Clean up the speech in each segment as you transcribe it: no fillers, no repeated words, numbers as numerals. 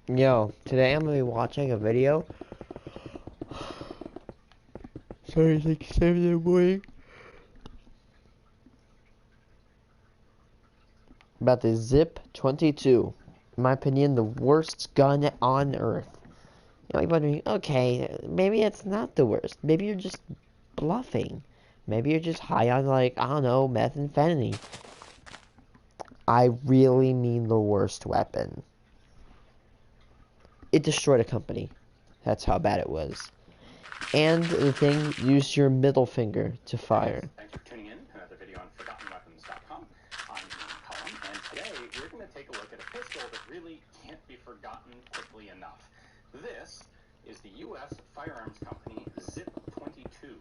Yo, today I'm gonna be watching a video. Sorry, it's like 7 in the morning. About the Zip 22. In my opinion, the worst gun on Earth. You might be wondering, okay, maybe it's not the worst. Maybe you're just bluffing. Maybe you're just high on, like, I don't know, methamphetamine. I really mean the worst weapon. It destroyed a company. That's how bad it was. And the thing used your middle finger to fire. Thanks for tuning in to another video on ForgottenWeapons.com. I'm Colin, and today we're going to take a look at a pistol that really can't be forgotten quickly enough. This is the U.S. firearms company Zip 22,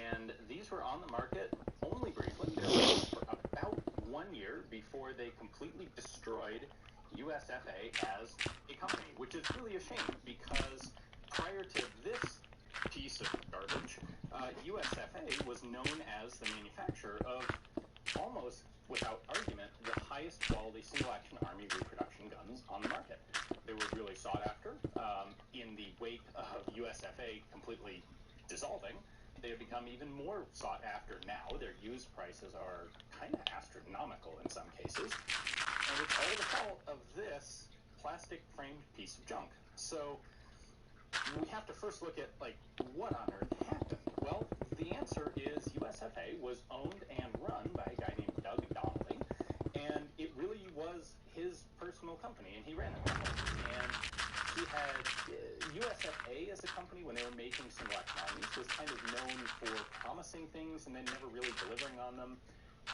and these were on the market only briefly. They were around for about 1 year before they completely destroyed USFA as a company, which is really a shame because prior to this piece of garbage, USFA was known as the manufacturer of almost without argument the highest quality single-action Army reproduction guns on the market. They were really sought after. In the wake of USFA completely dissolving, they have become even more sought after now. Their used prices are kind of astronomical in some cases, and it's all the fault of this plastic framed piece of junk. So we have to first look at, like, what on earth happened? Well, the answer is USFA was owned and run by a guy named Doug Donnelly, and it really was his personal company, and he ran it. And he had USFA as a company, when they were making single-action armies, was kind of known for promising things and then never really delivering on them,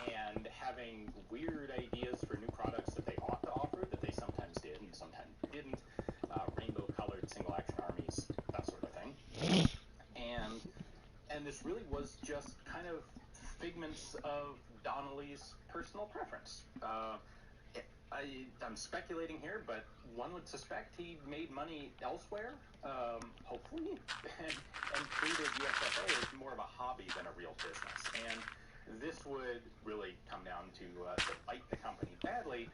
and having weird ideas for new products that they ought to offer that they sometimes did and sometimes didn't. Rainbow-colored single-action armies, that sort of thing. And this really was just kind of figments of Donnelly's personal preference. I'm speculating here, but one would suspect he made money elsewhere, hopefully, and treated USFA as more of a hobby than a real business. And this would really come down to bite the company badly.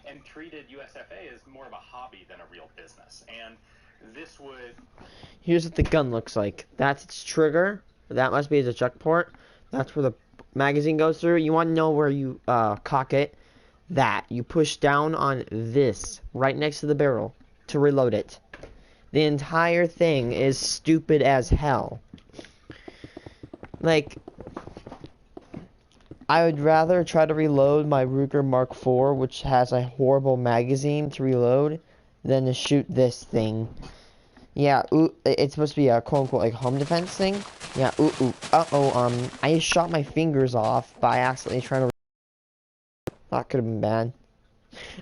And treated USFA as more of a hobby than a real business. And this would... Here's what the gun looks like. That's its trigger. That must be the chuck port. That's where the magazine goes through. You want to know where you cock it. That. You push down on this, right next to the barrel, to reload it. The entire thing is stupid as hell. Like, I would rather try to reload my Ruger Mark IV, which has a horrible magazine to reload, than to shoot this thing. Yeah, ooh, it's supposed to be a quote-unquote, like, home defense thing. Yeah, I just shot my fingers off by accidentally trying to... That could have been bad.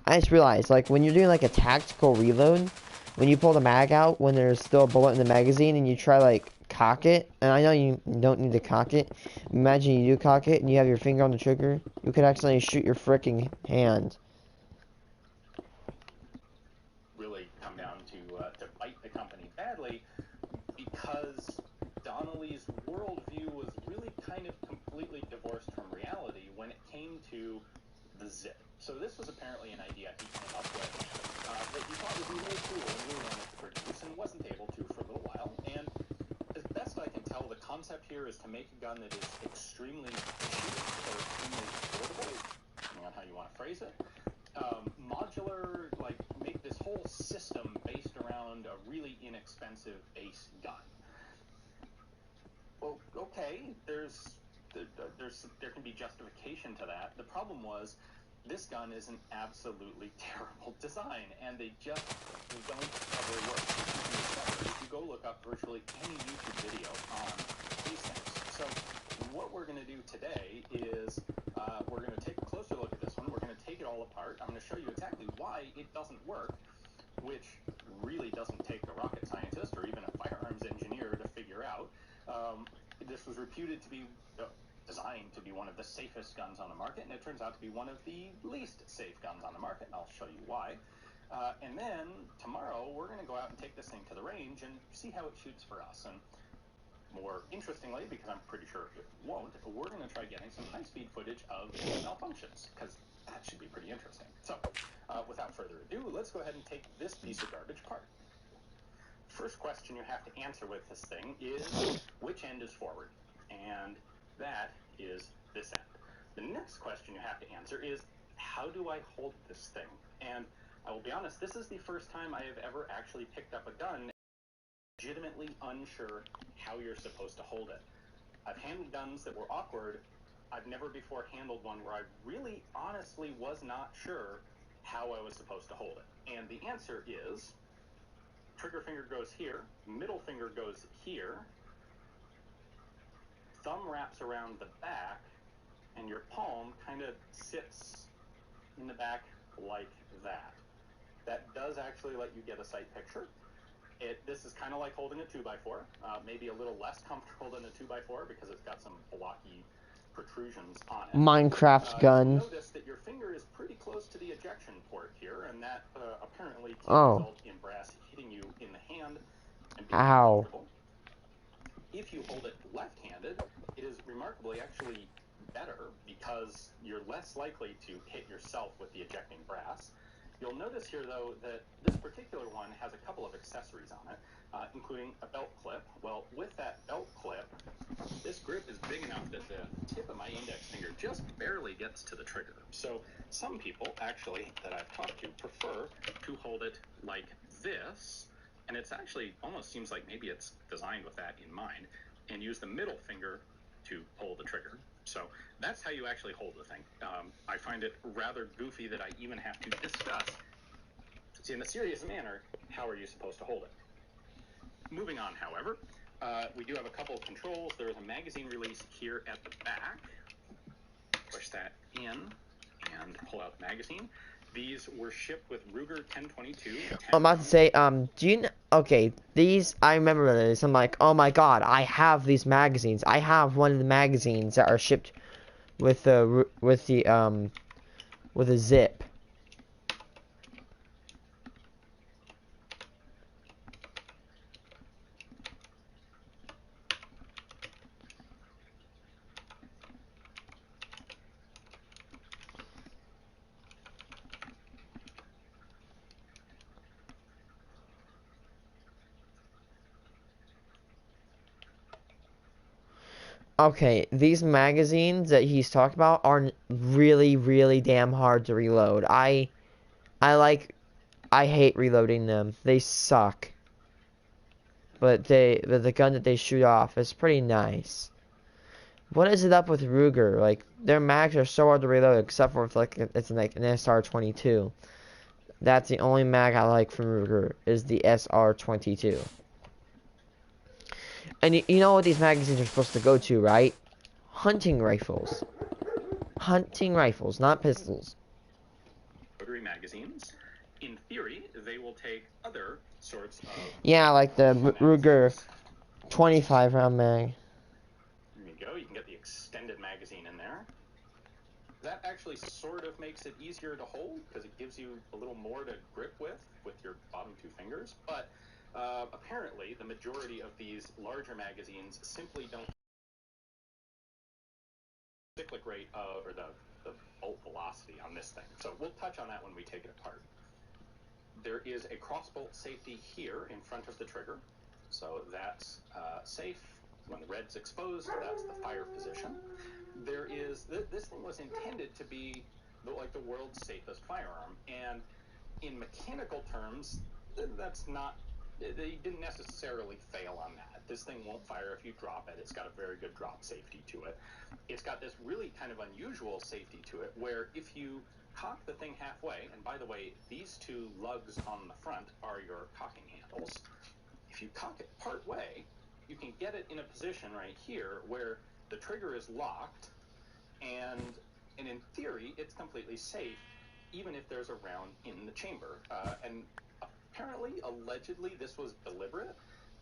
I just realized, like, when you're doing, like, a tactical reload, when you pull the mag out, when there's still a bullet in the magazine, and you try, like, cock it, and I know you don't need to cock it. Imagine you do cock it, and you have your finger on the trigger. You could accidentally shoot your fricking hand. Really come down to bite the company badly, because Donnelly's worldview was really kind of completely divorced from reality when it came to the Zip. So this was apparently an idea he came up with that he thought would be really cool and really wanted to produce, and wasn't able to for a little while. And as best I can tell, the concept here is to make a gun that is extremely cheap or extremely affordable, depending on how you want to phrase it. Modular, like, make this whole system based around a really inexpensive base gun. Well, okay, there can be justification to that. The problem was, this gun is an absolutely terrible design, and they just don't ever work. If you go look up virtually any YouTube video on these things. So what we're going to do today is we're going to take a closer look at this one. We're going to take it all apart. I'm going to show you exactly why it doesn't work, which really doesn't take a rocket scientist or even a firearms engineer to figure out. This was reputed to be designed to be one of the safest guns on the market, and it turns out to be one of the least safe guns on the market, and I'll show you why. And then tomorrow we're going to go out and take this thing to the range and see how it shoots for us. And More interestingly, because I'm pretty sure it won't, we're going to try getting some high-speed footage of malfunctions, because that should be pretty interesting. So, without further ado, let's go ahead and take this piece of garbage apart. First question you have to answer with this thing is, which end is forward? And that is this end. The next question you have to answer is, how do I hold this thing? And I will be honest, this is the first time I have ever actually picked up a gun legitimately unsure how you're supposed to hold it. I've handled guns that were awkward. I've never before handled one where I really honestly was not sure how I was supposed to hold it. And the answer is, trigger finger goes here, middle finger goes here, thumb wraps around the back, and your palm kind of sits in the back like that. That does actually let you get a sight picture. This is kind of like holding a 2x4, maybe a little less comfortable than a 2x4 because it's got some blocky protrusions on it. Minecraft gun. Notice that your finger is pretty close to the ejection port here, and that apparently can result in brass hitting you in the hand and being uncomfortable. If you hold it left-handed, it is remarkably actually better because you're less likely to hit yourself with the ejecting brass. You'll notice here, though, that this particular one has a couple of accessories on it, including a belt clip. Well, with that belt clip, this grip is big enough that the tip of my index finger just barely gets to the trigger. So some people, actually, that I've talked to, prefer to hold it like this, and it's actually almost seems like maybe it's designed with that in mind, and use the middle finger to pull the trigger. So that's how you actually hold the thing. I find it rather goofy that I even have to discuss, in a serious manner, how are you supposed to hold it. Moving on, however, we do have a couple of controls. There is a magazine release here at the back. Push that in and pull out the magazine. These were shipped with Ruger 1022. I'm about to say, do you know, okay, these, I remember this, I'm like, oh my god, I have these magazines. I have one of the magazines that are shipped with the, with a zip. Okay, these magazines that he's talking about are really, really damn hard to reload. I hate reloading them. They suck. But the gun that they shoot off is pretty nice. What is it up with Ruger? Like, their mags are so hard to reload, except for if, like, it's like an SR22. That's the only mag I like from Ruger, is the SR22. And you know what these magazines are supposed to go to, right? Hunting rifles. Hunting rifles, not pistols. Rotary magazines. In theory, they will take other sorts of... Yeah, like the Ruger 25 round mag. There you go. You can get the extended magazine in there. That actually sort of makes it easier to hold because it gives you a little more to grip with your bottom two fingers. But apparently, the majority of these larger magazines simply don't cyclic rate or the bolt velocity on this thing. So we'll touch on that when we take it apart. There is a crossbolt safety here in front of the trigger. So that's safe. When the red's exposed, that's the fire position. There is, this thing was intended to be like the world's safest firearm. And in mechanical terms, that's not, they didn't necessarily fail on that. This thing won't fire if you drop it. It's got a very good drop safety to it. It's got this really kind of unusual safety to it where if you cock the thing halfway, and by the way, these two lugs on the front are your cocking handles. If you cock it part way, you can get it in a position right here where the trigger is locked, and in theory, it's completely safe, even if there's a round in the chamber. And apparently, allegedly, this was deliberate,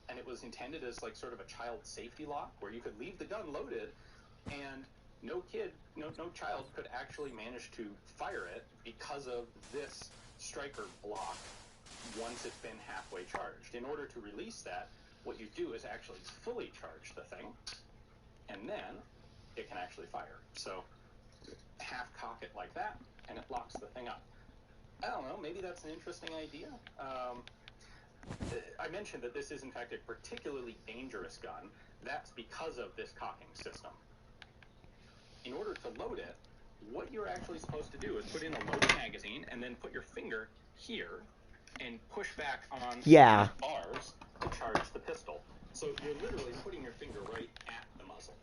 and it was intended as like sort of a child safety lock, where you could leave the gun loaded, and no child could actually manage to fire it because of this striker block once it's been halfway charged. In order to release that, what you do is actually fully charge the thing, and then it can actually fire. So half cock it like that, and it locks the thing up. I don't know, maybe that's an interesting idea. I mentioned that this is in fact a particularly dangerous gun. That's because of this cocking system. In order to load it, what you're actually supposed to do is put in a loaded magazine and then put your finger here and push back on Yeah. bars to charge the pistol. So you're literally putting your finger right at the muzzle.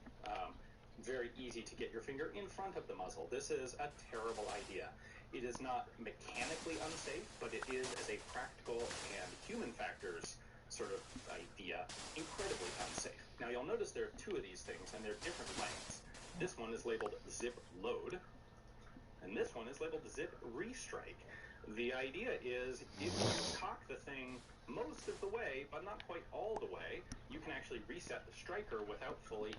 Very easy to get your finger in front of the muzzle. This is a terrible idea. It is not mechanically unsafe, but it is, as a practical and human factors sort of idea, incredibly unsafe. Now you'll notice there are two of these things, and they're different lengths. This one is labeled zip load, and this one is labeled zip restrike. The idea is if you cock the thing most of the way, but not quite all the way, you can actually reset the striker without fully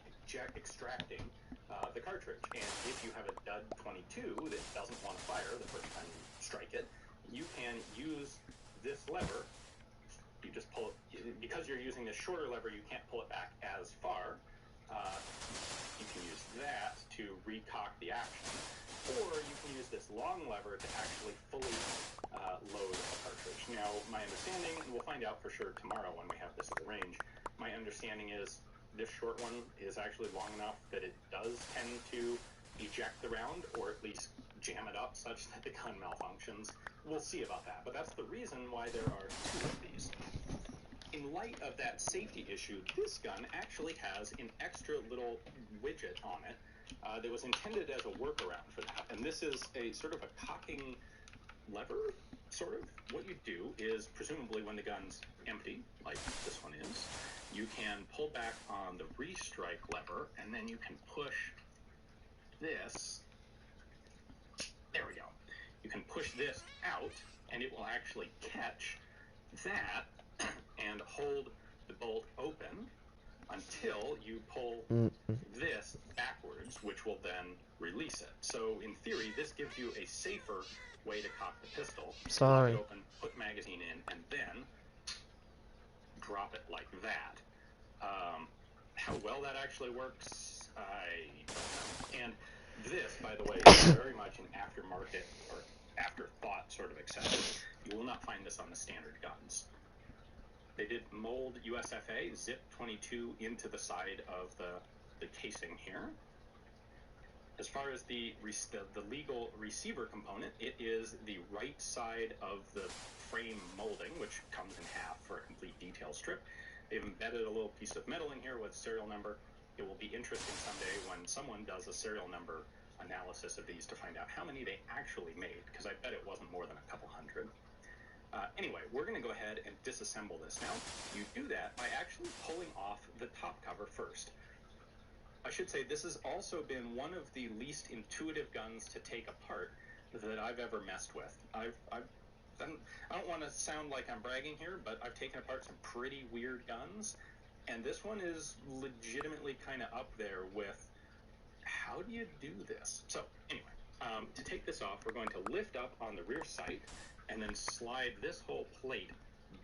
extracting the cartridge. And if you have a dud 22 that doesn't want to fire the first time you strike it, you can use this lever. You just pull it, because you're using this shorter lever, you can't pull it back as far. You can use that to recock the action, or you can use this long lever to actually fully load a cartridge. Now, my understanding, and we'll find out for sure tomorrow when we have this at the range, my understanding is this short one is actually long enough that it does tend to eject the round, or at least jam it up such that the gun malfunctions. We'll see about that, but that's the reason why there are two of these. In light of that safety issue, this gun actually has an extra little widget on it that was intended as a workaround for that. And this is a sort of a cocking lever, sort of. What you do is, presumably when the gun's empty, like this one is, you can pull back on the restrike lever, and then you can push this. There we go. You can push this out, and it will actually catch that and hold the bolt open until you pull this backwards, which will then release it. So in theory, this gives you a safer way to cock the pistol. Sorry. Lock it open, put magazine in, and then drop it like that. How well that actually works, I don't know. And this, by the way, is very much an aftermarket or afterthought sort of accessory. You will not find this on the standard guns. They did mold USFA zip 22 into the side of the casing here. As far as the legal receiver component, it is the right side of the frame molding, which comes in half for a complete detail strip. They've embedded a little piece of metal in here with serial number. It will be interesting someday when someone does a serial number analysis of these to find out how many they actually made, because I bet it wasn't more than a couple hundred. Anyway, we're going to go ahead and disassemble this now. You do that by actually pulling off the top cover first. I should say this has also been one of the least intuitive guns to take apart that I've ever messed with. I don't want to sound like I'm bragging here, but I've taken apart some pretty weird guns, and this one is legitimately kind of up there with how do you do this? So anyway, to take this off, we're going to lift up on the rear sight and then slide this whole plate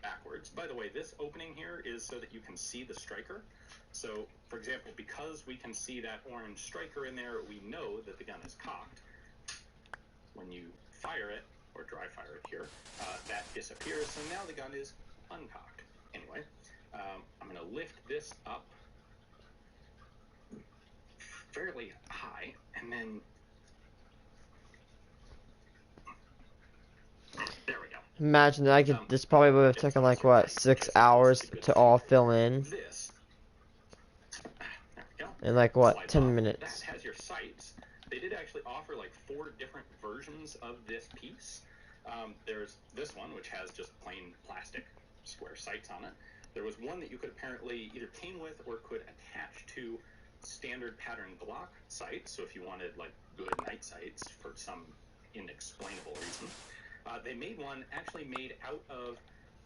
backwards. By the way, this opening here is so that you can see the striker. So, for example, because we can see that orange striker in there, we know that the gun is cocked. When you fire it, or dry fire it here, that disappears, so now the gun is uncocked. Anyway, I'm going to lift this up fairly high, and then there we go. Imagine that this probably would have taken like what, 6 hours to all fill in. This, there we go. In like what, Slides 10 off. minutes. That has your sights. They did actually offer like 4 different versions of this piece. There's this one, which has just plain plastic square sights on it. There was one that you could apparently either came with or could attach to standard pattern Glock sights. So if you wanted like good night sights for some inexplainable reason, they made one actually made out of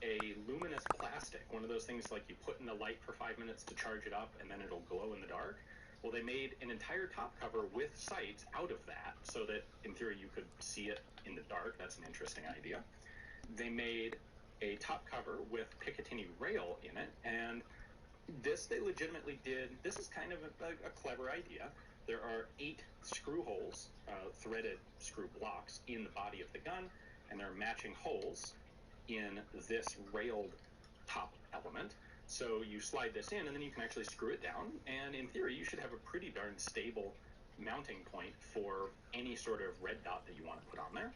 a luminous plastic, one of those things like you put in the light for 5 minutes to charge it up and then it'll glow in the dark. Well, they made an entire top cover with sights out of that so that, in theory, you could see it in the dark. That's an interesting idea. They made a top cover with Picatinny rail in it, and This they legitimately did. This is kind of a clever idea. There are 8 screw holes, threaded screw blocks in the body of the gun, and there are matching holes in this railed top element. So you slide this in, and then you can actually screw it down, and in theory, you should have a pretty darn stable mounting point for any sort of red dot that you want to put on there.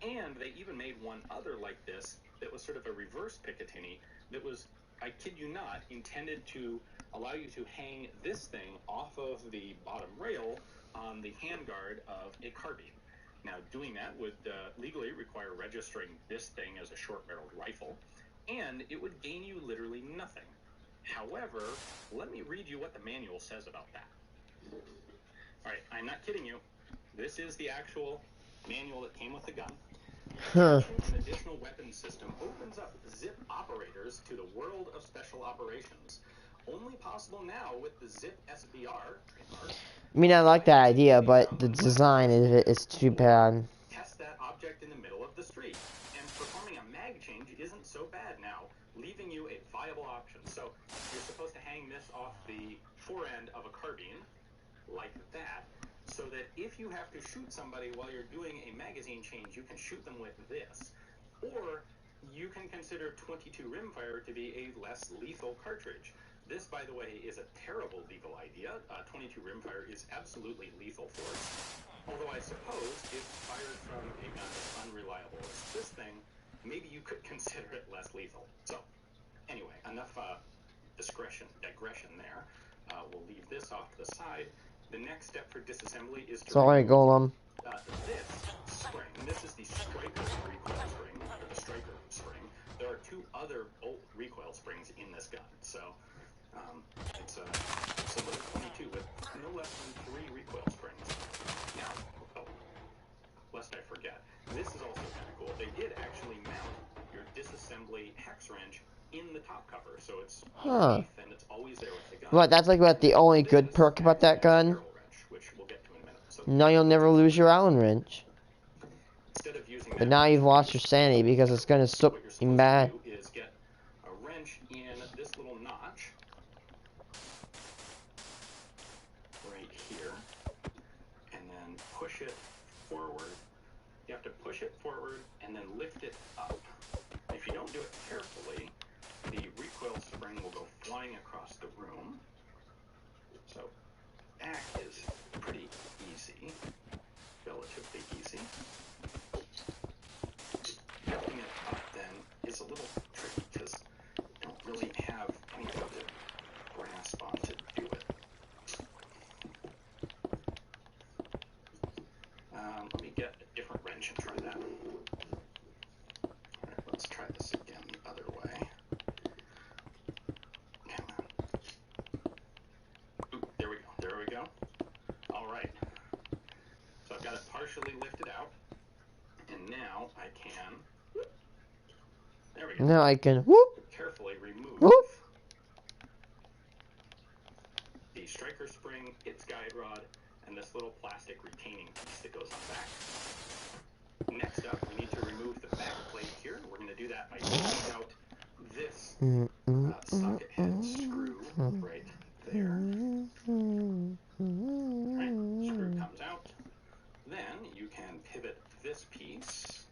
And they even made one other like this that was sort of a reverse Picatinny that was, I kid you not, intended to allow you to hang this thing off of the bottom rail on the handguard of a carbine. Now, doing that would legally require registering this thing as a short-barreled rifle, and it would gain you literally nothing. However, let me read you what the manual says about that. All right, I'm not kidding you. This is the actual manual that came with the gun. Huh. An additional weapons system opens up zip operators to the world of special operations. Only possible now with the zip SBR. I mean, I like that idea, but the design of it is too bad. Test that object in the middle of the street, and performing a mag change isn't so bad now, leaving you a viable option. So you're supposed to hang this off the fore end of a carbine, like that, so that if you have to shoot somebody while you're doing a magazine change, you can shoot them with this. Or you can consider 22 rimfire to be a less lethal cartridge. This, by the way, is a terrible legal idea. 22 rimfire is absolutely lethal force. Although I suppose if fired from a gun as unreliable as this thing, maybe you could consider it less lethal. So, anyway, enough digression there. We'll leave this off to the side. The next step for disassembly is to Sorry, Golem. this spring. This is the striker recoil spring, or the striker spring. There are 2 other bolt recoil springs in this gun, so it's a little 22 with no less than 3 recoil springs. Now, lest I forget, this is also kind of cool. They did actually mount your disassembly hex wrench in the top cover, so it's underneath and it's always there with the gun. What, that's like what the only good perk about that gun? Which we'll get to in a minute. So Now you'll never lose your Allen wrench. instead of using But now you've lost your sanity because it's gonna suck you bad. do is get a wrench in this little notch right here, and then push it forward. You have to push it forward and then lift it up. If you don't do it carefully, the recoil spring will go flying across the room. So that is pretty easy, relatively easy. Lifting it up then is a little tricky because I don't really have anything to grasp on to do it. Let me get a different wrench and try that. Alright, let's try this again the other way. Come on. Ooh, there we go. Alright. So I've got it partially lifted out, and now I can, there we go. Now I can whoop, Carefully remove whoop. the striker spring, its guide rod, and this little plastic retaining piece that goes on the back. Next up, we need to remove the back plate here. We're going to do that by taking out this socket head screw right there. Right, screw comes out. Then you can pivot this piece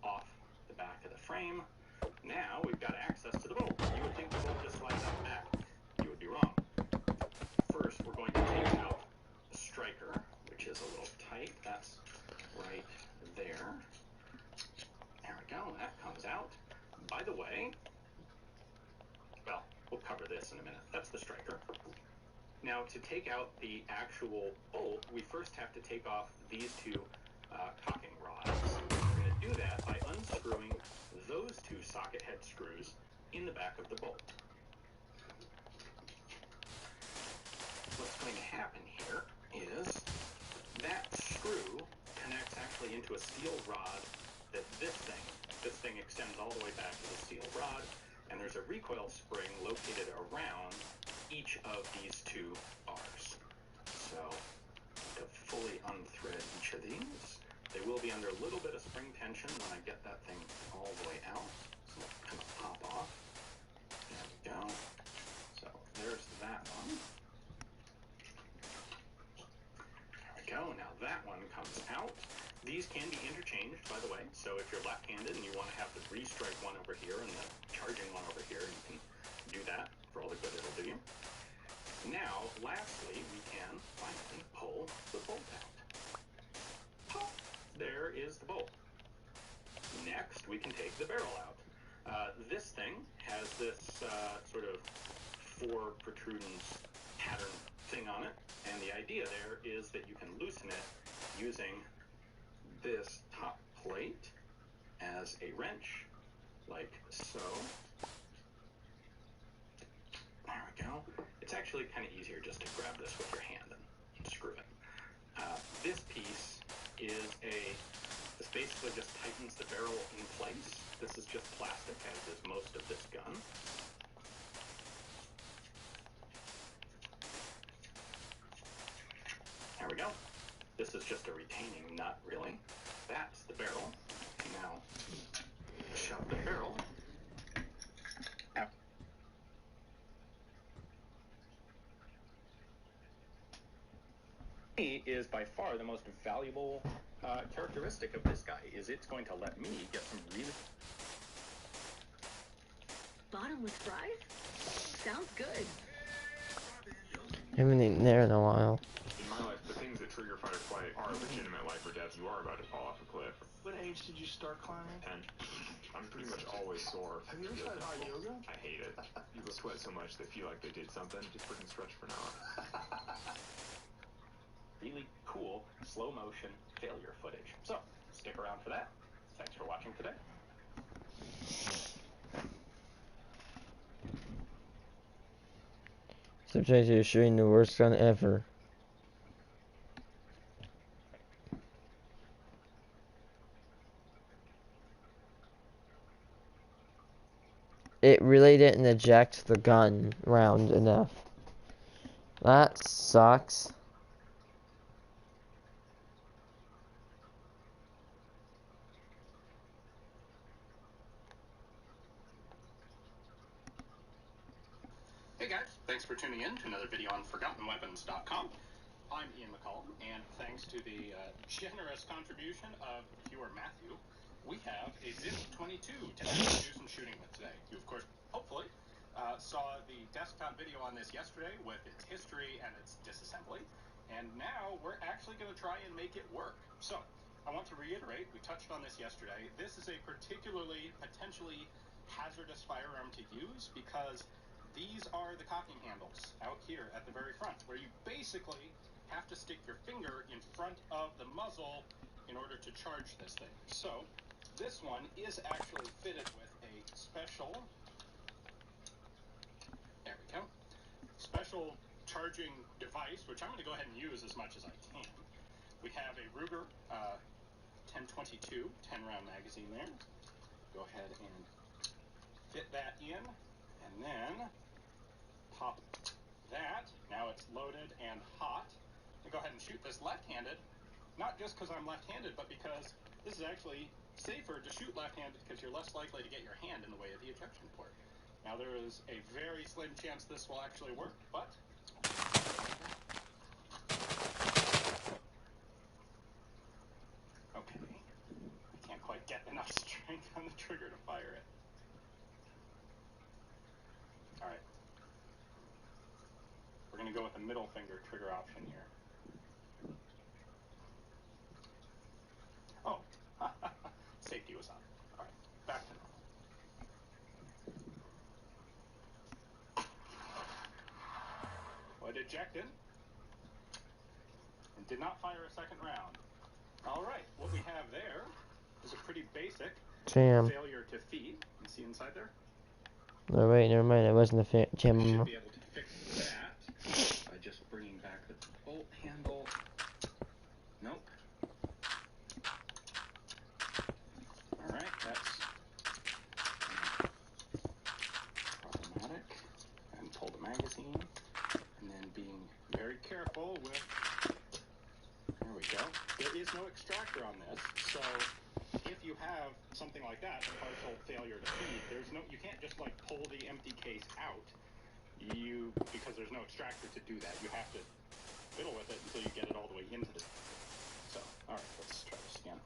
off the back of the frame. Now we've got access to the bolt. You would think the bolt just slides out the back. You would be wrong. First, we're going to take out the striker, which is a little tight. That's right there. There we go. That comes out. By the way, well, we'll cover this in a minute. That's the striker. Now, to take out the actual bolt, we first have to take off these 2 cocking rods. We're going to do that by unscrewing those 2 socket head screws in the back of the bolt. What's going to happen here is that screw connects actually into a steel rod that this thing extends all the way back to the steel rod, and there's a recoil spring located around each of these 2 bars. So to fully unthread each of these, they will be under a little bit of spring tension when I get that thing all the way out. So it's going to pop off. There we go. So These can be interchanged, by the way, so if you're left-handed and you want to have the restrike one over here and the charging one over here, you can do that for all the good it'll do you. Now, lastly, we can finally pull the bolt out. Pop! There is the bolt. Next, we can take the barrel out. This thing has this sort of four protrusions pattern thing on it, and the idea there is that you can loosen it using this top plate as a wrench, like so. There we go. It's actually kind of easier just to grab this with your hand and screw it. This piece is this basically just tightens the barrel in place. This is just plastic, as is most of this gun. There we go. This is just a retaining nut, really. That's the barrel. Now, shove the barrel out. Is by far the most valuable characteristic of this guy, is it's going to let me get some really... Bottomless fries? Sounds good. Haven't eaten there in a while. In my life, the things that trigger fight or flight are legitimate life or death. You are about to fall off a cliff. What age did you start climbing? 10. I'm pretty much always sore. Have you ever tried hot yoga? I hate it. People sweat so much they feel like they did something. Just freaking stretch for an hour. Really cool slow motion failure footage. So stick around for that. Thanks for watching today. Sometimes you're shooting the worst gun ever. It really didn't eject the gun round enough. That sucks. Hey guys, thanks for tuning in to another video on ForgottenWeapons.com. I'm Ian McCollum, and thanks to the generous contribution of viewer Matthew, we have a ZIP-22 to do some shooting with today. You, of course, hopefully, saw the desktop video on this yesterday with its history and its disassembly, and now we're actually going to try and make it work. So, I want to reiterate, we touched on this yesterday, this is a particularly, potentially hazardous firearm to use because these are the cocking handles out here at the very front, where you basically have to stick your finger in front of the muzzle in order to charge this thing. So, this one is actually fitted with a special, there we go, special charging device, which I'm going to go ahead and use as much as I can. We have a Ruger 1022 10-round magazine there. Go ahead and fit that in, and then pop that. Now it's loaded and hot. I'm going to go ahead and shoot this left-handed, not just because I'm left-handed, but because this is actually safer to shoot left-handed because you're less likely to get your hand in the way of the ejection port. Now there is a very slim chance this will actually work, but okay. I can't quite get enough strength on the trigger to fire it. Alright. We're going to go with the middle finger trigger option here. Oh, safety was on. All right, back to normal. Well, it ejected and did not fire a second round. All right, what we have there is a pretty basic failure to feed. You see inside there? Oh wait, never mind. It wasn't the jam. We should be able to fix that by just bringing back the bolt handle. Nope. All right, that's problematic. And pull the magazine, and then being very careful with. There we go. There is no extractor on this, so if you have something like that, a partial failure to feed, you can't just like pull the empty case out. Because there's no extractor to do that. You have to fiddle with it until you get it all the way into the. So, all right, let's try this again.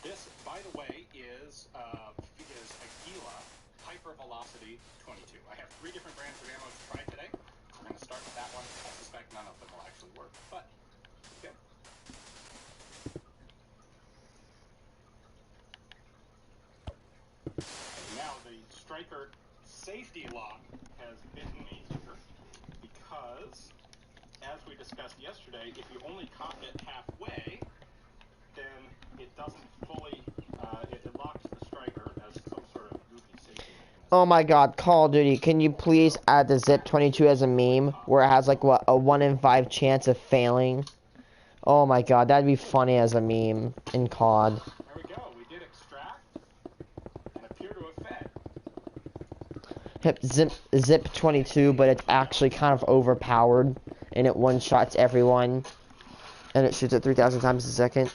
This, by the way, is Aguila Hypervelocity 22. I have 3 different brands of ammo to try today. We're going to start with that one. I suspect none of them will actually work, but okay. Now the striker safety lock has bitten me here because, as we discussed yesterday, if you only cock it halfway, then it doesn't fully, it locks the striker as some sort of goofy safety mechanism. Oh my god, Call of Duty, can you please add the Zip 22 as a meme where it has like what, a 1 in 5 chance of failing? Oh my god, that'd be funny as a meme in COD. There we go, we did extract and appear to have fed. Hip Zip 22, but it's actually kind of overpowered and it one-shots everyone and it shoots at 3,000 times a second.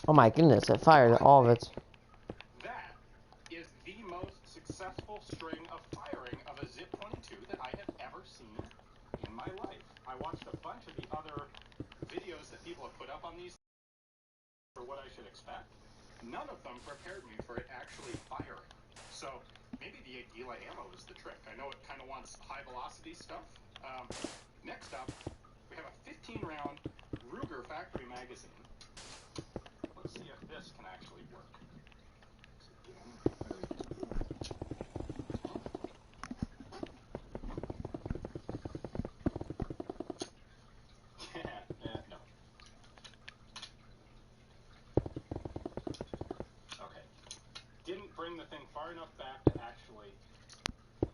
Oh my goodness, it fired all of it. That is the most successful string of firing of a Zip 22 that I have ever seen in my life. I watched a bunch of the other videos that people have put up on these for what I should expect. None of them prepared me for it actually firing. So maybe the Aguila ammo is the trick. I know it kind of wants high velocity stuff. Next up, we have a 15-round Ruger factory magazine. Let's see if this can actually work. No. Okay. Didn't bring the thing far enough back to actually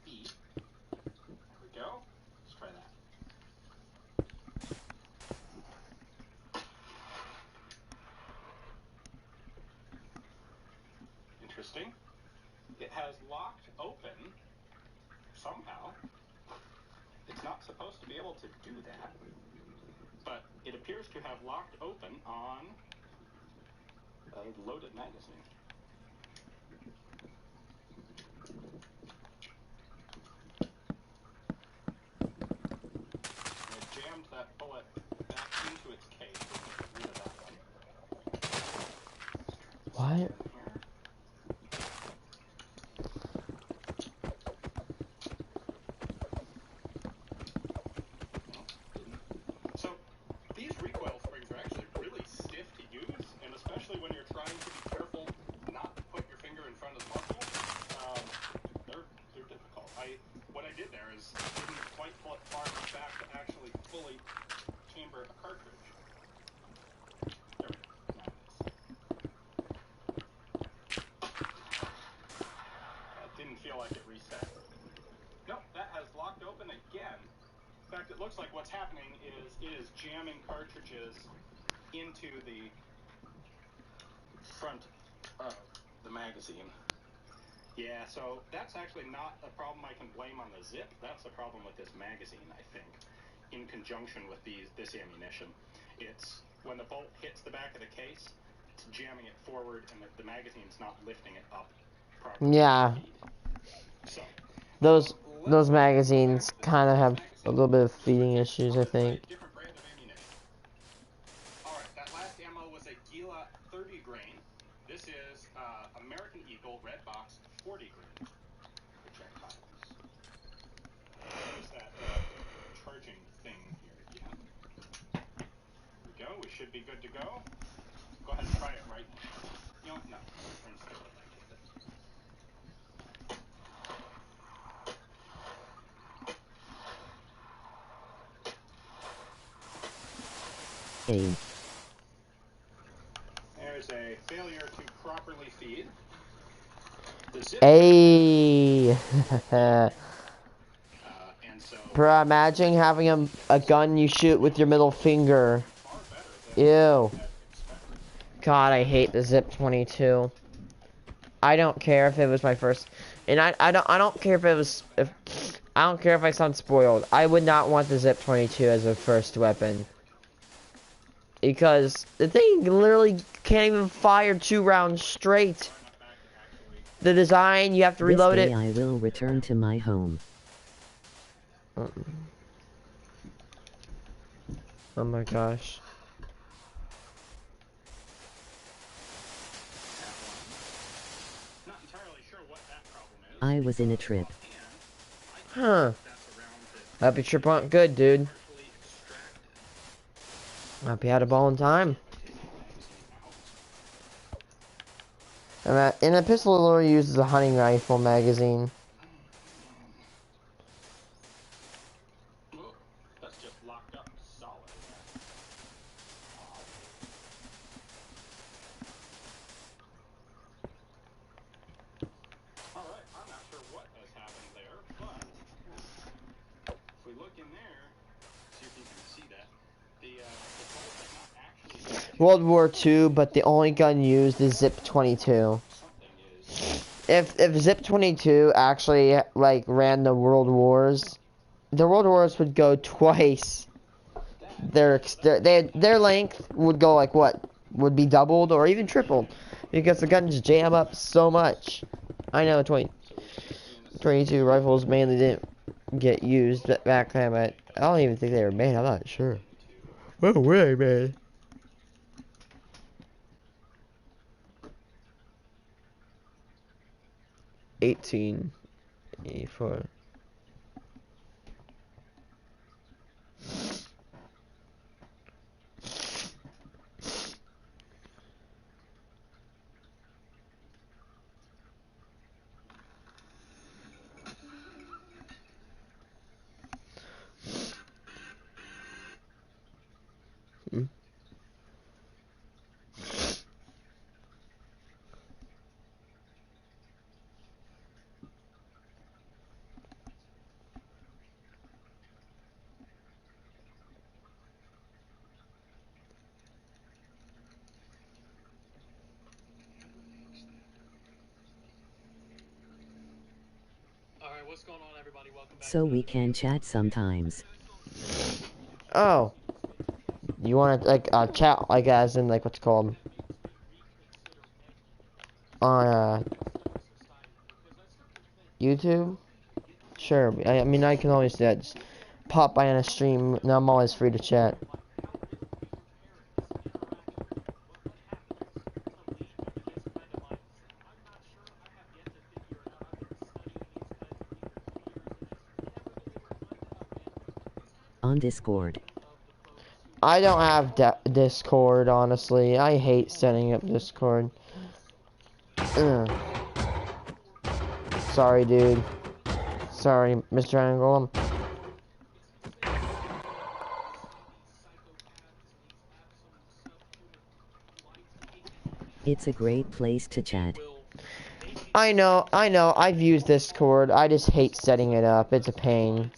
feed. There we go. Let's try that. Interesting. It has locked open somehow. It's not supposed to be able to do that, but it appears to have locked open on a loaded magazine. It jammed that bullet back into its case. Let's get rid of that one. What? So these recoil springs are actually really stiff to use, and especially when you're trying to be careful not to put your finger in front of the muzzle, they're difficult. What I did there is didn't quite pull it far enough back to actually fully chamber a cartridge. There we go. Now it is. That didn't feel like it reset. Nope, that has locked open again. In fact, it looks like what's happening is it is jamming cartridges into the front of the magazine. Yeah, so that's actually not a problem I can blame on the Zip. That's a problem with this magazine, I think, in conjunction with this ammunition. It's when the bolt hits the back of the case, it's jamming it forward, and the magazine's not lifting it up properly. Yeah. So, Those magazines kind of have a little bit of feeding issues, I think. different brand of ammunition. Alright, that last ammo was a Gila 30 grain. This is American Eagle Red Box 40 grain projectiles. There's that charging thing here again. There we go, we should be good to go. Go ahead and try it right now. You know, no, turn still like it. Aim. There's a failure to properly feed. Ayy. And so Bro, imagine having a gun you shoot with your middle finger. far better than Ew. expected. God, I hate the Zip 22. I don't care if it was my first, and I don't care if it was I don't care if I sound spoiled. I would not want the Zip 22 as a first weapon. Because the thing literally can't even fire 2 rounds straight. The design, you have to reload This it. day I will return to my home. Oh my gosh. Not entirely sure what that problem is. I was in a trip. Huh. That's around the Happy trip went good, dude. partially extracted. Hope you had a ball in time. And a pistol lure uses a hunting rifle magazine. Whoa, that's just locked up solid. Alright, I'm not sure what has happened there, but if we look in there, see if you can see that. The bolt has not actually World War II, but the only gun used is Zip 22. something is If Zip 22 actually like ran the World Wars would go twice. Their length would go like what? Would be doubled or even tripled because the guns jam up so much. I know 22 rifles mainly didn't get used back then, but I don't even think they were made. I'm not sure. What were they made? 1884. Alright, what's going on, everybody? Welcome back. So we can chat sometimes. Oh, you want to like chat like as in like what's it called on YouTube? Sure. I mean I can always do that. Just pop by on a stream. Now I'm always free to chat. On Discord. I don't have Discord, honestly. I hate setting up Discord. Ugh. Sorry, dude. Sorry, Mr. Angle. It's a great place to chat. I know. I've used Discord. I just hate setting it up. It's a pain.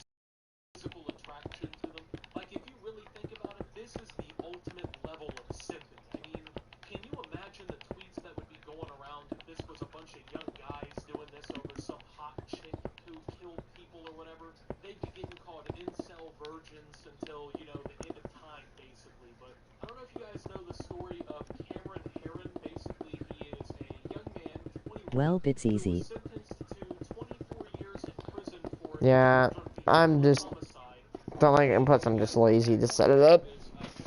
Physical attraction to them. Like, if you really think about it, this is the ultimate level of simping. I mean, can you imagine the tweets that would be going around if this was a bunch of young guys doing this over some hot chick who killed people or whatever? They'd be getting called incel virgins until, you know, the end of time, basically. But I don't know if you guys know the story of Cameron Herron. Basically, he is a young man, 21, Well, it's who easy. was sentenced to 24 years in prison for Yeah, I'm just don't like inputs. I'm just lazy to set it up. From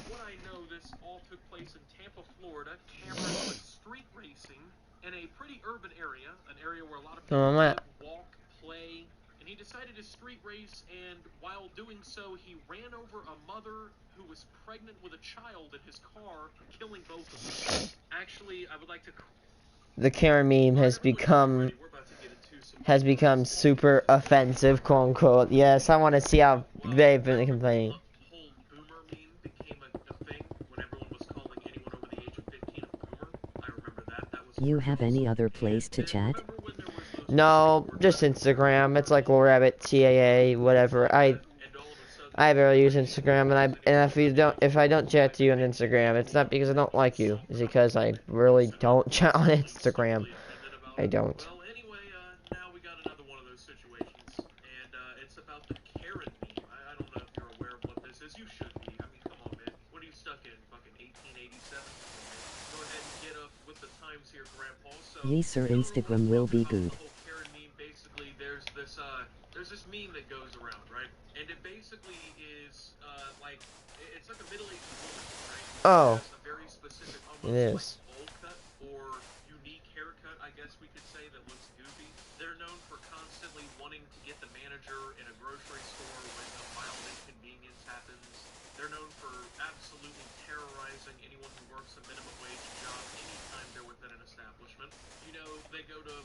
what I know, this all took place in Tampa, Florida. Cameron was street racing in a pretty urban area, an area where a lot of people live, walk, play, and he decided to street race, and while doing so, he ran over a mother who was pregnant with a child in his car, killing both of them. Actually, I would like to... The Karen meme has become super offensive, quote unquote. Yes, I want to see how they've been complaining. The whole boomer meme became a thing when everyone was calling anyone over the age of 15 a boomer. I remember that. That was You have any other place to chat? No, just Instagram. It's like Lil Rabbit, TAA, whatever. I barely use Instagram, and if I don't chat to you on Instagram, it's not because I don't like you. It's because I really don't chat on Instagram. I don't. Well, anyway, now we got another one of those situations, and it's about the Karen meme. I don't know if you're aware of what this is. You should be. I mean, come on, man. What are you stuck in? Fucking 1887? Go ahead and get up with the times here, Grandpa. So, Yes, sir, Instagram will be good. the whole Karen meme, basically, there's there's this meme that goes around, right? And it basically is like it's like a middle-aged woman, right? Oh. Has a very specific, It almost is. like bowl cut or unique haircut, I guess we could say, that looks goofy. They're known for constantly wanting to get the manager in a grocery store when a mild inconvenience happens. They're known for absolutely terrorizing anyone who works a minimum wage job anytime they're within an establishment. You know, they go to,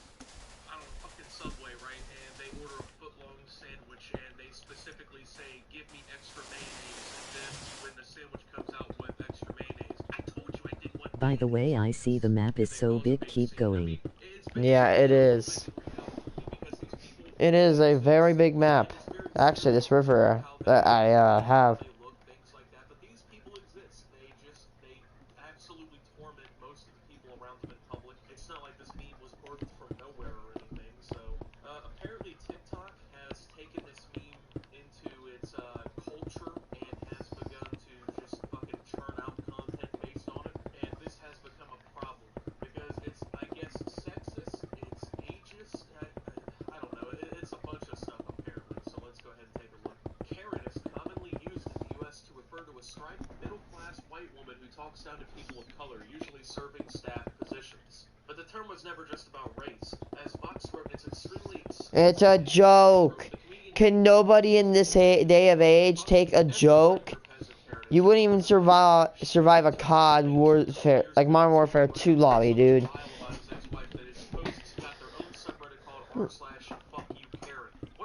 I don't know, fucking Subway, right? And they order a foot-long sandwich and they specifically say, give me extra mayonnaise. And then when the sandwich comes out with extra mayonnaise, I told you I didn't want By the way, I see the map is so big, keep going. Yeah, it is. It is a very big map. Actually, this river that I have. Things like that, but these people exist. They absolutely torment most of the people around them in public. It's not like this meme was birthed from nowhere or anything. So apparently TikTok has taken this meme into its culture and has begun to just fucking churn out content based on it. And this has become a problem because it's, I guess, sexist, it's ageist. I don't know. It's a bunch of stuff apparently. So let's go ahead and take a look. Karen is commonly used in the U.S. to refer to a striped, middle-class white woman who talks down to people of color, usually serving staff positions. But the term was never just about race. As Vox wrote, it's extremely... It's a joke. Can nobody in this day of age take a joke? You wouldn't even survive a COD warfare, like Modern Warfare 2 lobby, dude. One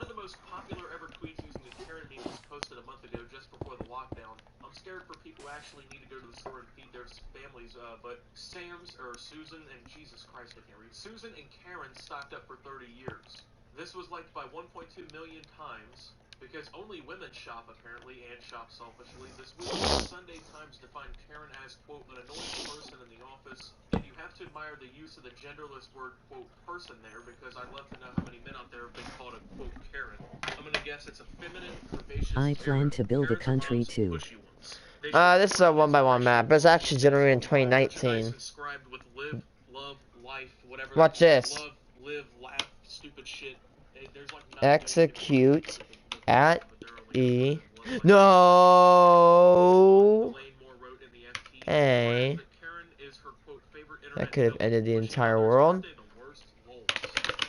of the most popular ever tweets using the Karen meme was posted a month ago just before the lockdown. I'm scared for people who actually need to go to the store and feed their families, but Susan and Jesus Christ, I can't read. Susan and Karen stocked up for 30 years. This was liked by 1.2 million times. Because only women shop, apparently, and shop selfishly. This week, the Sunday Times defined Karen as, quote, an annoying person in the office. And you have to admire the use of the genderless word, quote, person there, because I'd love to know how many men out there have been called a, quote, Karen. I'm gonna guess it's a feminine, curvaceous I plan to build a country too. This is a 1x1 map, but it's actually generated in 2019. With live, love, life, whatever. Watch this. Love, live, laugh, stupid shit. There's like Execute at E. No. Hey. That could have ended the entire world.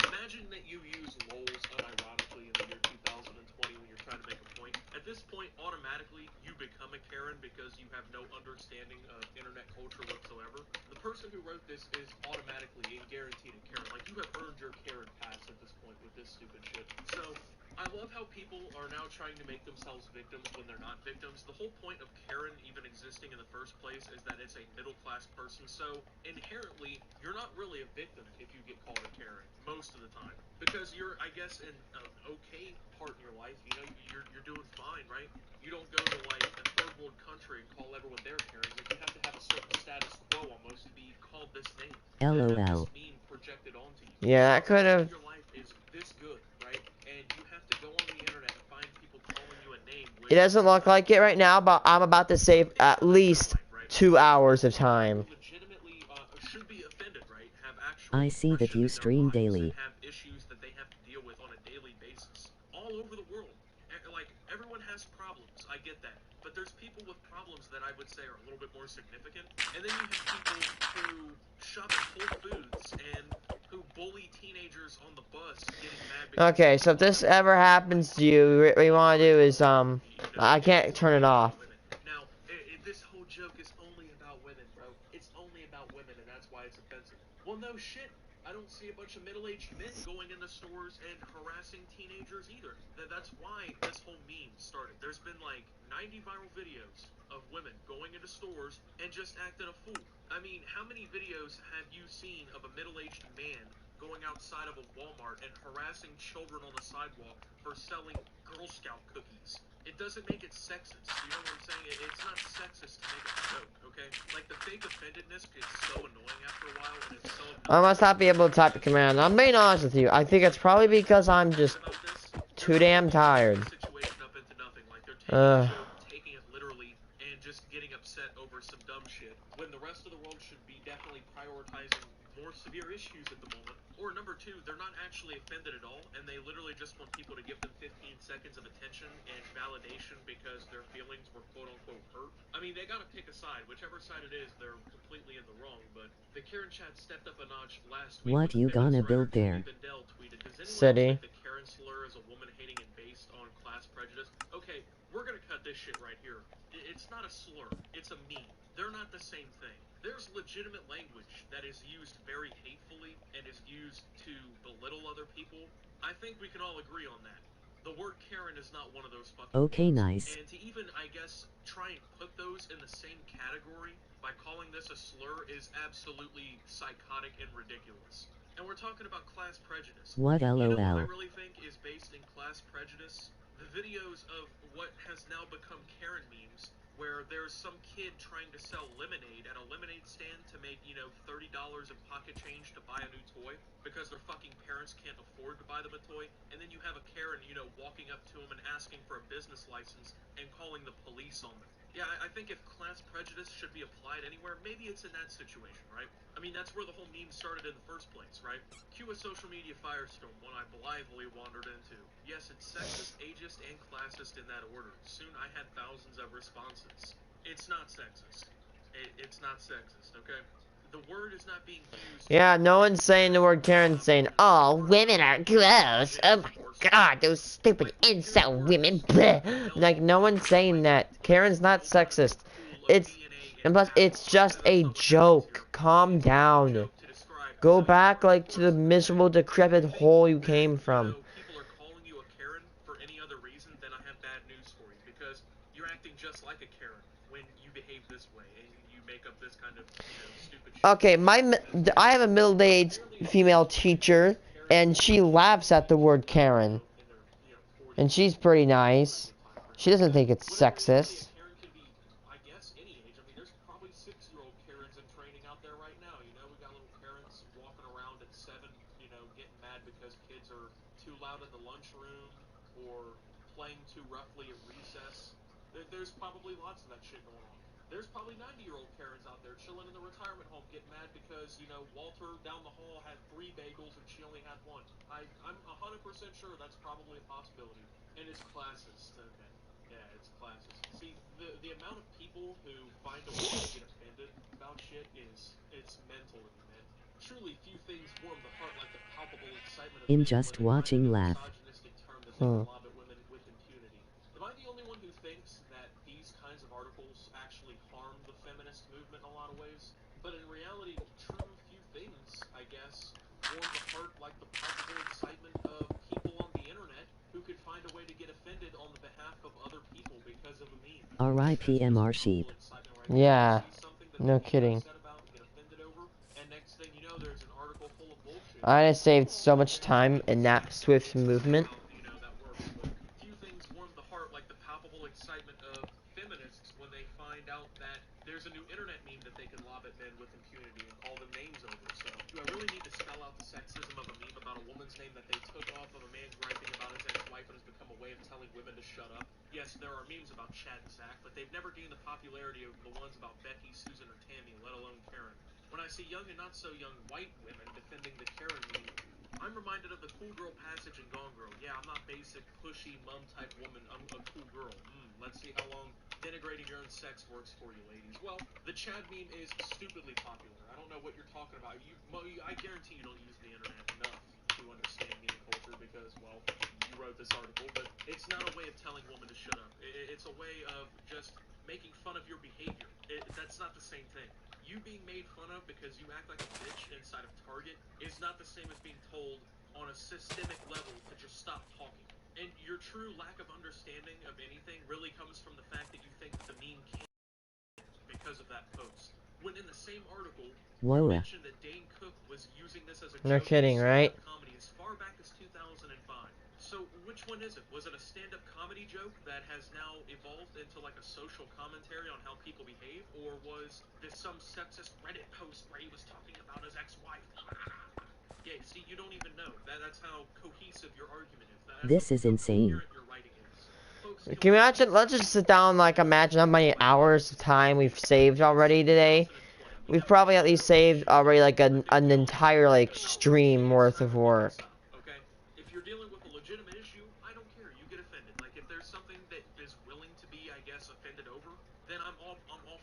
Imagine that you use lols unironically in the year 2020 when you're trying to make a point. At this point, automatically, you become a Karen because you have no understanding of internet culture whatsoever. The person who wrote this is automatically and guaranteed a Karen. Like, you have earned your Karen pass at this point with this stupid shit. So, I love how people are now trying to make themselves victims when they're not victims. The whole point of Karen even existing in the first place is that it's a middle-class person, so inherently, you're not really a victim if you get called a Karen, most of the time. Because you're, I guess, in an okay part in your life, you know, you're doing fine, right? You don't go to, like, a third world country and call everyone their Karens. Like, you have to have a certain status quo, almost, to be called this name. LOL. This meme projected onto you. Yeah, that could have... Your life is this good, right? And you have to go on the internet and find people calling you a name. It doesn't look like it right now, but I'm about to save at least 2 hours of time. Legitimately should be offended, right? Have actual I see that you stream daily. have issues that they have to deal with on a daily basis. All over the world. Like, everyone has problems. I get that. But there's people with problems that I would say are a little bit more significant. And then you have people who shop at Whole Foods and who bully teenagers on the bus getting mad because... Okay, so if this ever happens to you, what you want to do is, I can't turn it off. Now, this whole joke is only about women, bro. It's only about women, and that's why it's offensive. Well, no shit. I don't see a bunch of middle-aged men going into stores and harassing teenagers either. That's why this whole meme started. There's been like 90 viral videos of women going into stores and just acting a fool. I mean, how many videos have you seen of a middle-aged man going outside of a Walmart and harassing children on the sidewalk for selling Girl Scout cookies? It doesn't make it sexist. You know what I'm saying? It's not sexist to make a joke, okay? Like, the fake offendedness gets so annoying after a while, and it's so... I must not be able to type a command. I'm being honest with you. I think it's probably because I'm just too damn tired. Taking it literally and just getting upset over some dumb shit, when the rest of the world should be definitely prioritizing more severe issues at the moment, Or number two, they're not actually offended at all, and they literally just want people to give them 15 seconds of attention and validation because their feelings were quote-unquote hurt. I mean, they gotta pick a side. Whichever side it is, they're completely in the wrong, but the Karen chat stepped up a notch last week. What you gonna build there? Tweeted, does anyone City. else think the Karen slur is a woman-hating and based on class prejudice? Okay, we're gonna cut this shit right here. It's not a slur. It's a meme. They're not the same thing. There's legitimate language that is used very hatefully and is used to belittle other people. I think we can all agree on that. The word Karen is not one of those fucking Okay, words. nice. And to even, I guess, try and put those in the same category by calling this a slur is absolutely psychotic and ridiculous. And we're talking about class prejudice. What You know what I LOL? really think is based in class prejudice? The videos of what has now become Karen memes, where there's some kid trying to sell lemonade at a lemonade stand to make, you know, $30 in pocket change to buy a new toy because their fucking parents can't afford to buy them a toy, and then you have a Karen, you know, walking up to him and asking for a business license and calling the police on them. Yeah, I think if class prejudice should be applied anywhere, maybe it's in that situation, right? I mean, that's where the whole meme started in the first place, right? Cue a social media firestorm, one I blithely wandered into. Yes, it's sexist, ageist, and classist in that order. Soon I had thousands of responses. It's not sexist. It's not sexist, okay? The word is not being used... Yeah, no one's saying the word Karen, saying, "Oh, women are gross. Oh my god, those stupid incel women." Bleh. Like, no one's saying that. Karen's not sexist. It's, and plus, it's just a joke. Calm down. Go back, like, to the miserable, decrepit hole you came from. People are calling you a Karen for any other reason, then I have bad news for you, because you're acting just like a Karen when you behave this way and you make up this kind of, you know, stupid shit. Okay, I have a middle-aged female teacher, and she laughs at the word Karen. And she's pretty nice. She doesn't think it's sexist. Karen can be, I guess, any age. I mean, there's probably 6-year-old Karens in training out there right now. You know, we got little Karens walking around at 7, you know, getting mad because kids are too loud in the lunchroom or playing too roughly at recess. There's probably lots of that shit going on. There's probably 90-year-old Karens out there chilling in the retirement home getting mad because, you know, Walter down the hall had 3 bagels and she only had 1. I'm 100% sure that's probably a possibility. And it's classist, okay. Yeah, it's classist. See, the amount of people who find a way to get offended about shit it's mental to me, man. Truly, few things warm the heart like the palpable excitement of In men just when they watching find a laugh. misogynistic term that they can lob at women with impunity. Am I the only one who thinks that these kinds of articles actually harm the feminist movement in a lot of ways? But in reality, true few things, I guess, warm the heart like the palpable excitement of people on the internet who could find a way to get offended on the behalf of other people because of a meme. R.I.P. MR Sheep. Yeah, no kidding. I just saved so much time in that swift movement. Few things warm the heart like the palpable excitement of feminists when they find out that there's a new internet meme that they can lob at men with impunity and call them names over. So, do I really need to spell out the sexism of a meme about a woman's name that they took off of a man griping about his ex-wife and has become a way of telling women to shut up? Yes, there are memes about Chad and Zach, but they've never gained the popularity of the ones about Becky, Susan, or Tammy, let alone Karen. When I see young and not so young white women defending the Karen meme, I'm reminded of the cool girl passage in Gone Girl. Yeah, I'm not basic, pushy, mum-type woman. I'm a cool girl. Let's see how long denigrating your own sex works for you, ladies. Well, the Chad meme is stupidly popular. I don't know what you're talking about. I guarantee you don't use the internet enough to understand meme culture because, well, you wrote this article, but it's not a way of telling women to shut up. It's a way of just making fun of your behavior. That's not the same thing. You being made fun of because you act like a bitch inside of Target is not the same as being told on a systemic level to just stop talking. And your true lack of understanding of anything really comes from the fact that you think the meme can't because of that post. When in the same article, you mentioned that Dane Cook was using this as a No joke kidding, in right? comedy as far back as 2005. So which one is it? Was it a stand-up comedy joke that has now evolved into like a social commentary on how people behave, or was this some sexist Reddit post where he was talking about his ex-wife? Yeah, see, you don't even know. That's how cohesive your argument is. This is insane. Your writing is. Folks, Can you imagine? Let's just sit down and like imagine how many hours of time we've saved already today. we've probably at least saved already like an entire like stream worth of work. Okay? If you're dealing with a legitimate issue, I don't care. You get offended. Like if there's something that is willing to be, I guess, offended over, then I'm all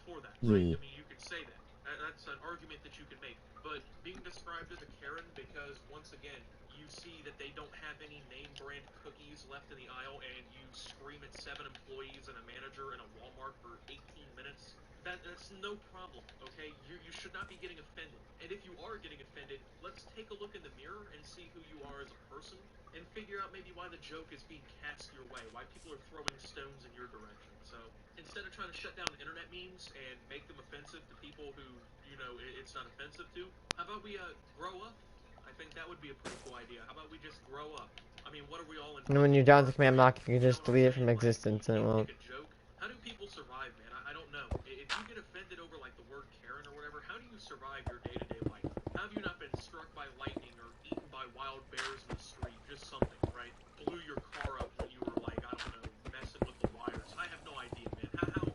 for that, right? Yee. I mean, you could say that. That's an argument that you can make. But being described as a Karen because once again you see that they don't have any name brand cookies left in the aisle and you scream at 7 employees and a manager in a Walmart for 18 minutes. That's no problem, okay? You should not be getting offended. And if you are getting offended, let's take a look in the mirror and see who you are as a person and figure out maybe why the joke is being cast your way, why people are throwing stones in your direction. So instead of trying to shut down internet memes and make them offensive to people who, you know, it's not offensive to, how about we grow up? I think that would be a pretty cool idea. How about we just grow up? I mean, what are we all in? And when you're done with the command block, you can just delete it from existence and it won't. Make a joke. How do people survive, man? I don't know. If you get offended over like the word Karen or whatever, how do you survive your day-to-day life? How have you not been struck by lightning or eaten by wild bears in the street? Just something, right? Blew your car up when you were like, I don't know, messing with the wires. I have no idea, man.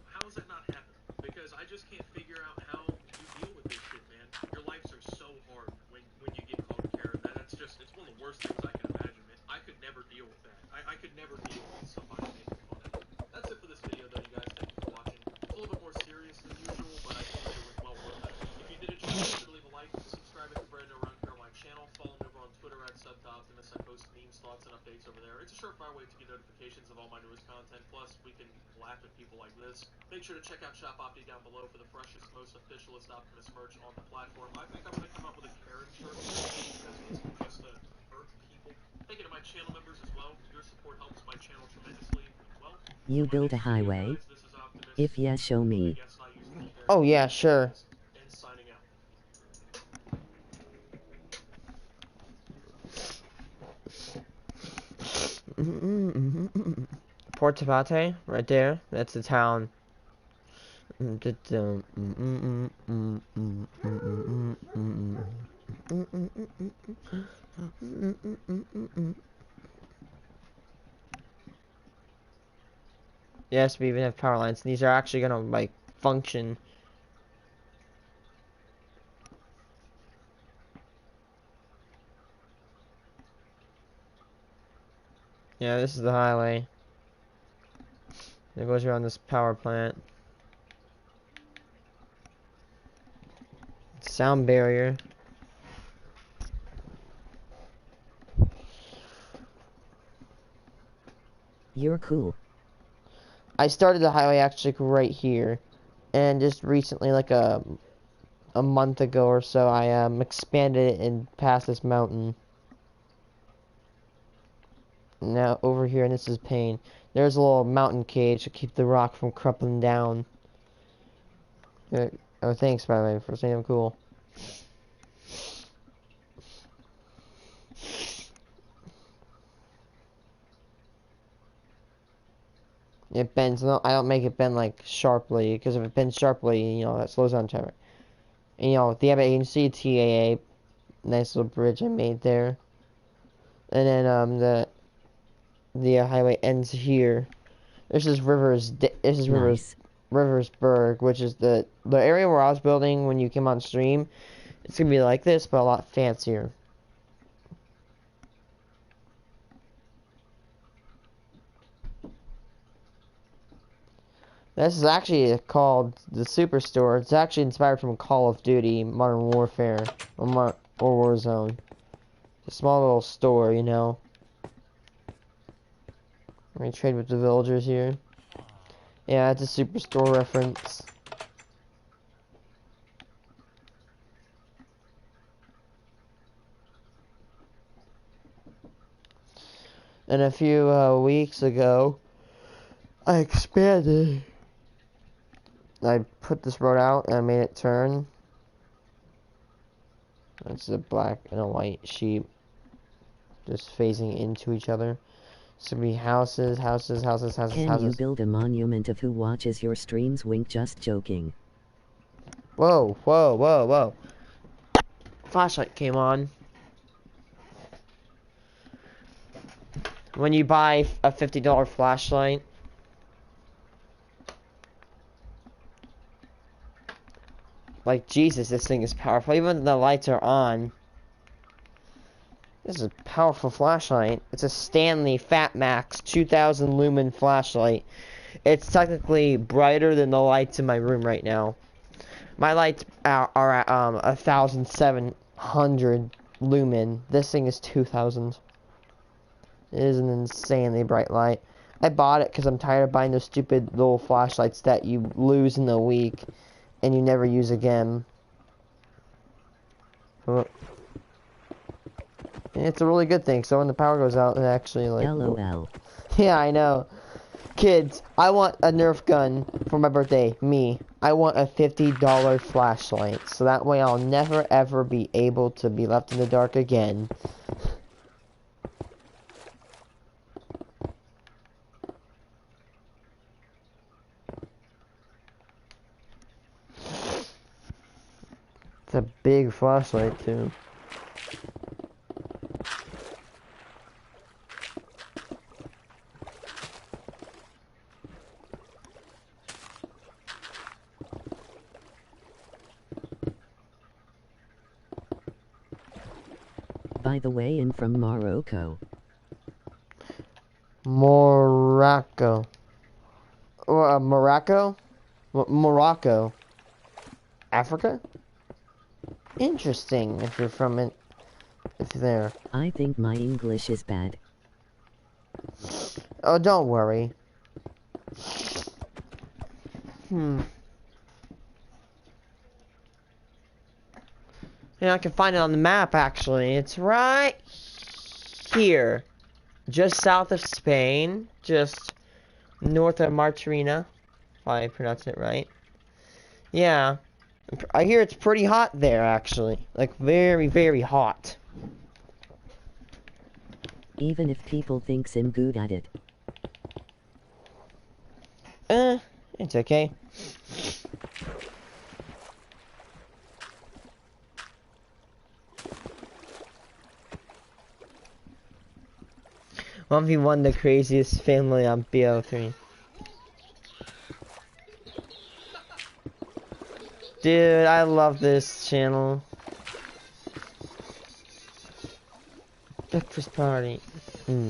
How has that not happened? Because I just can't figure out how you deal with this shit, man. Your lives are so hard when you get called Karen. That's just, it's one of the worst things I can imagine, man. I could never deal with that. I could never deal with somebody making fun of me. That's it for this video, though, you guys. Thank you for watching. It's a little bit more serious than usual, but I think it was well worth it. If you did enjoy, be sure to leave a like, subscribe if you're brand new around here on my channel, follow me over on Twitter at @SubTheOptimist. I post memes, thoughts, and updates over there. It's a surefire way to get notifications of all my newest content. Plus, we can laugh at people like this. Make sure to check out Shop Opti down below for the freshest, most officialist Optimus merch on the platform. I think I'm going to come up with a Karen shirt because it's just to hurt people. Thank you to my channel members as well. Your support helps my channel tremendously. Well, You for my build a next video, highway? guys, this is Optimus. If yes, show me. Yes, I use military Oh yeah, sure. and signing out. Port Tabate, right there. That's the town. Yes, we even have power lines. These are actually gonna like function. Yeah, this is the highway. It goes around this power plant. Sound barrier. You're cool. I started the highway actually right here, and just recently, like a month ago or so, I expanded it and past this mountain. Now over here, and this is Pain. There's a little mountain cage to keep the rock from crumbling down. Oh, thanks by the way for saying I'm cool. It bends. No, I don't make it bend like sharply, because if it bends sharply, you know, that slows down traffic. And, you know, the Abbott Agency, TAA, nice little bridge I made there. And then the highway ends here. This is Nice. Riversburg, which is the area where I was building when you came on stream. It's gonna be like this, but a lot fancier. This is actually called the Superstore. It's actually inspired from Call of Duty, Modern Warfare, or Warzone. It's a small little store, you know. Let me trade with the villagers here. Yeah, it's a Superstore reference. And a few weeks ago, I expanded. I put this road out and I made it turn. It's a black and a white sheep just phasing into each other. It's gonna be houses. Can you build a monument of who watches your streams? Wink, just joking. Whoa, whoa, whoa, whoa. Flashlight came on. When you buy a $50 flashlight, Like, Jesus, this thing is powerful. Even when the lights are on. This is a powerful flashlight. It's a Stanley Fat Max 2000 lumen flashlight. It's technically brighter than the lights in my room right now. My lights are at 1,700 lumen. This thing is 2,000. It is an insanely bright light. I bought it because I'm tired of buying those stupid little flashlights that you lose in a week and you never use again. Oh. And it's a really good thing, so when the power goes out, it actually, like... LOL. Yeah, I know. Kids, I want a Nerf gun for my birthday. Me. I want a $50 flashlight, so that way I'll never ever be able to be left in the dark again. It's a big flashlight, too. By the way, I'm from Morocco. Morocco. Morocco? Morocco. Africa? Interesting, if you're from it. If you're there. I think my English is bad. Oh, don't worry. Yeah, I can find it on the map, actually. It's right here. Just south of Spain. Just north of Martorina. If I pronounce it right. Yeah. I hear it's pretty hot there, actually. Like, very, very hot. Even if people thinks I'm good at it. It's okay. 1v1 the craziest family on BO3. Dude, I love this channel. Breakfast party. What's up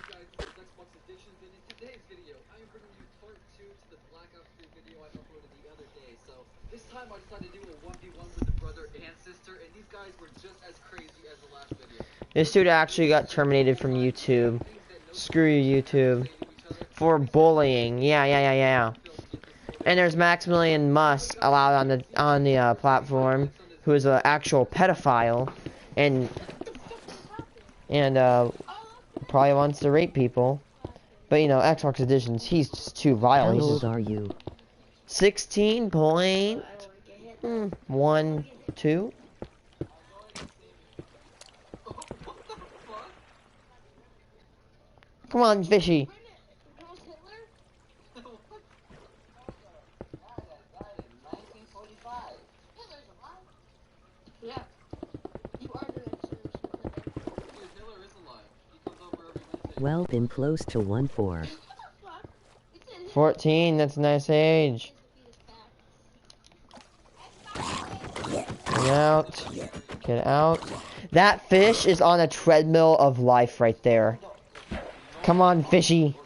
guys, it's Xbox Editions, and in today's video, I am bringing you part 2 to the Black Ops 3 video I uploaded the other day. So, this time I decided to do a 1v1 with the brother and sister, and these guys were just as crazy as the last video. This dude actually got terminated from YouTube. Screw you, YouTube. For bullying. Yeah. And there's Maximilian Musk allowed on the platform, who is an actual pedophile, and probably wants to rape people. But you know, Xbox Editions, he's just too vile. How He's old just are you? 16.12. Come on, fishy. Well, been close to 1-4. 14, that's a nice age. Get out. Get out. That fish is on a treadmill of life right there. Come on, fishy.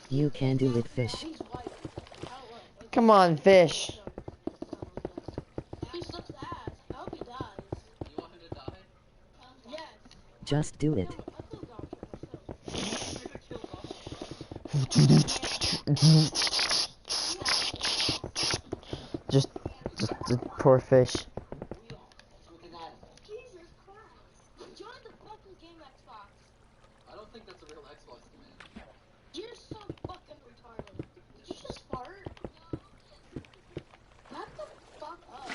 You can do it, fish. Come on, fish. Just do it. Just poor fish. I don't think that's a real Xbox command. You're so fucking retarded. Did you just fart? Back the fuck up.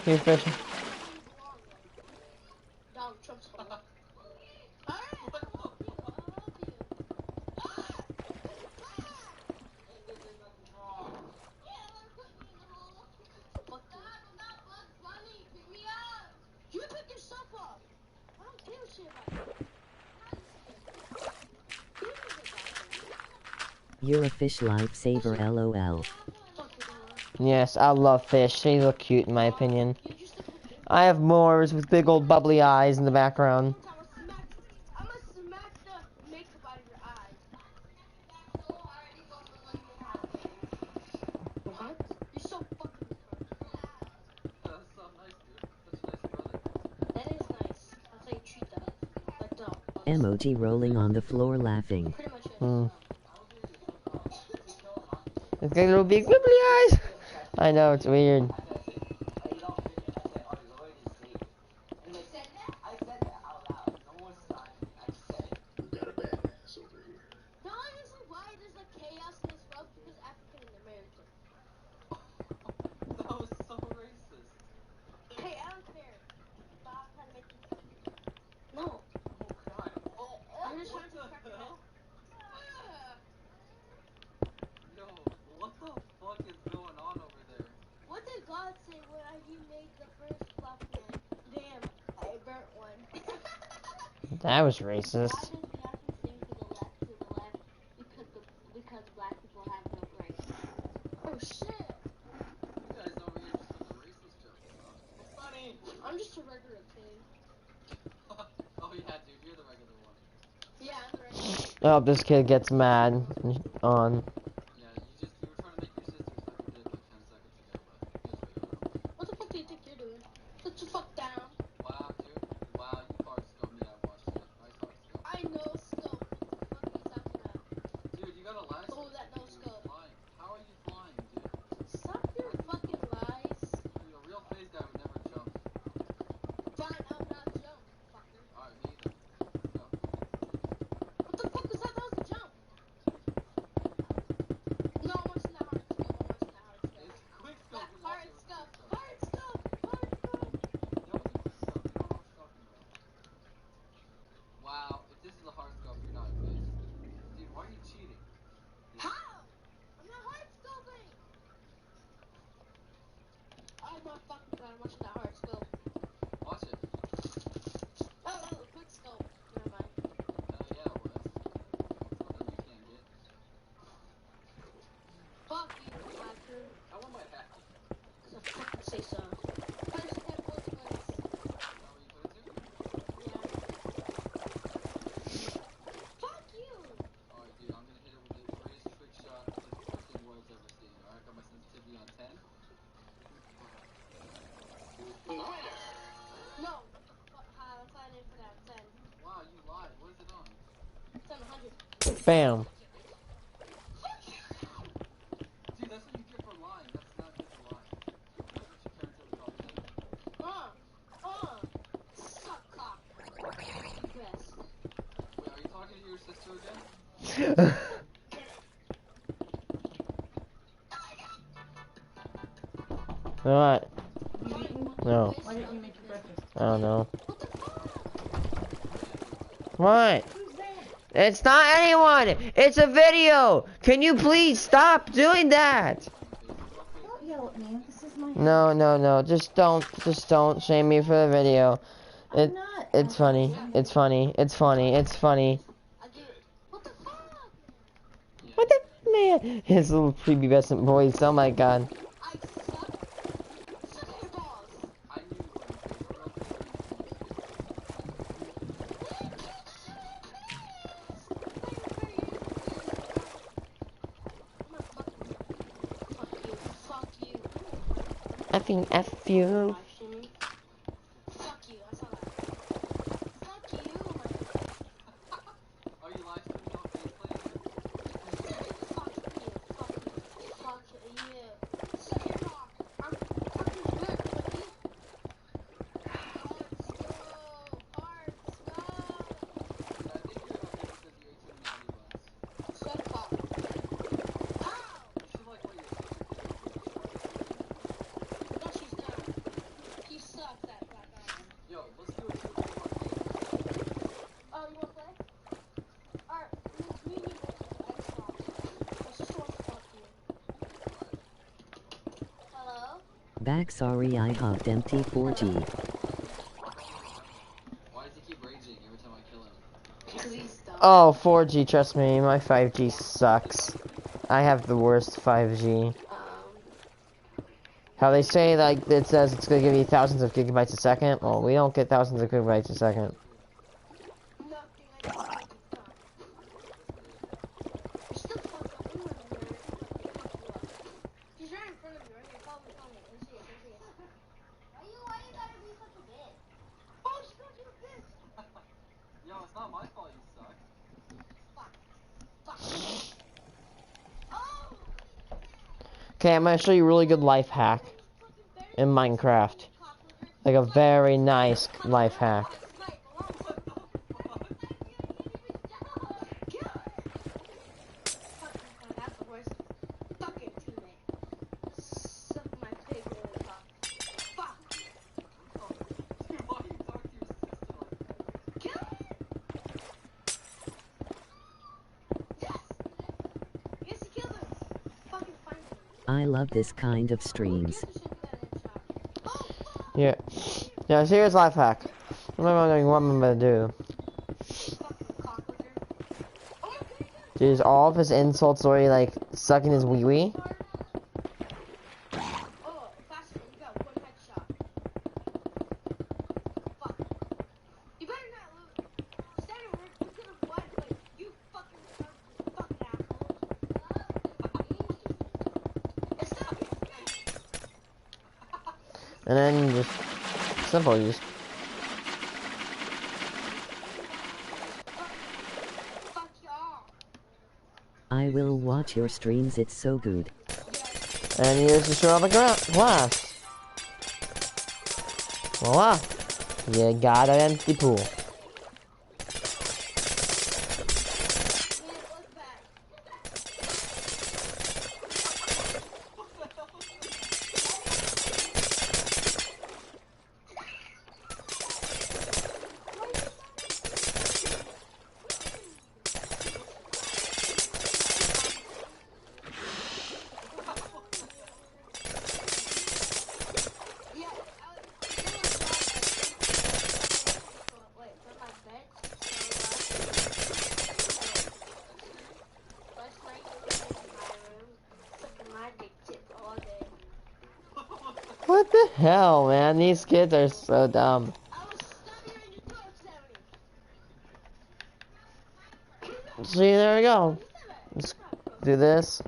Here, fish. Donald Trump's fault. You're a fish lifesaver, lol. Yes, I love fish. They look cute in my opinion. I have Moors with big old bubbly eyes in the background. I'm gonna smack the makeup out of your eye. What? You're so fucking retarded. That's so nice, dude. Such a nice brother. That is nice. That's how you treat that. Like, no. Emoji rolling on the floor laughing. Pretty much it. Hmm. It's got little big bubbly eyes. I know, it's weird. The only reason why there's like chaos in this world because African American. That was so racist. Hey, I don't care. Stop trying to make me. No. God. I'm just trying to What crack the it hell? up. Yo, what the fuck is going on over there? What did God say when he made the first black man? Damn, I burnt one. That was Why racist. does the African thing to the left because black people have no rights? Oh shit! You guys over here just with the racist jokes, huh? Funny. I'm just a regular king. Oh yeah, dude, you're the regular one. Yeah, I'm the regular. Oh, this kid gets mad on. Yeah, you were trying to make your sister suck your dick like 10 seconds ago, but you just figured it out. What the fuck do you think you're doing? Sit the fuck down. Wow, dude. Wow, you hard scoped me. I watched it. Nice hard scope. I know scope. What are you talking about? Dude, you got a last. Oh, that no scope. Flying. How are you flying, dude? Stop your fucking lies. Dude, a real phase guy would never jump. Fine, I'm not jump, fucker. Alright, me either. Go. What the fuck was that? That was a jump. No, I'm watching that hard scope. I'm watching that hard scope. It's quick That scope. hard scope. Hard scope. Hard scope. Don't do quick scope. You don't know what you're talking about. Wow, if this is a hard scope, you're not a phase. Dude, why are you cheating? How? I'm not hard scoping. Oh my fucking god, I'm watching that hard scope. Watch it. Oh, quick scope. Never mind. Hell yeah, it was. Something you can't get. Fuck you, hacker. I want my hack. Cause I fucking say so. Punch 10 points. Is that what you put it to? Yeah. Fuck you. Alright, dude, I'm gonna hit it with the greatest trick shot the fucking world's ever seen. Alright, got my sensitivity on 10. No. That's not it for that. 10. Wow, you lied. What is it on? It's on 100. Bam. Dude, that's what you get for lying. That's not good for lying. That's what your parents would call you. Suck cock. Best. Wait, are you talking to your sister again? Alright. No. Why didn't you make your breakfast? I don't know. What the fuck? What? It's not anyone! It's a video! Can you please stop doing that? Don't yell at me. This is my No. Just don't shame me for the video. I'm not. It's funny. It's funny. It's funny. It's funny. I did it. What the fuck? What the man? His little prepubescent voice. Oh my god. I suck. Suck your balls. I knew you Fuck you. Effing F you. Fuck you. I saw that. Fuck you. Are you live streaming on Facebook? Fuck you. Fuck you. Suck your cock. I'm fucking good. Fuck you. Hard skull. I think you're on Facebook because you ate too many honey buns. Shut up. Ow. You should like what your sister did. No, she's not. He sucks at black eyes. Yo, let's do a 2v1 game. Oh, you wanna play? Alright, me and you go to Xbox. My sister wants to talk to you. Hello? Back, sorry I hopped empty 4G. Why does he keep raging every time I kill him? Because he's dumb. Oh, 4G, trust me, my 5G sucks. I have the worst 5G. How they say, like, it says it's gonna give you thousands of gigabytes a second. Well, we don't get thousands of gigabytes a second. She's right in front of you, right here. Follow me, follow me. Let me see it, let me see it. Why you gotta be such a bitch? Oh, she's gonna do this! Yo, it's not my fault you suck. Fuck. Fuck. Oh! Okay, I'm gonna show you a really good life hack in Minecraft. Like a very nice life hack. I love this kind of streams. Yeah. Yeah, serious life hack. I'm wondering what I'm gonna do. Dude, all of his insults already like sucking his wee wee. And then just simple, you just I will watch your streams, it's so good. and you just destroy all the glass. Voila! You got an empty pool. What the hell, man? These kids are so dumb. See, there we go. Let's do this.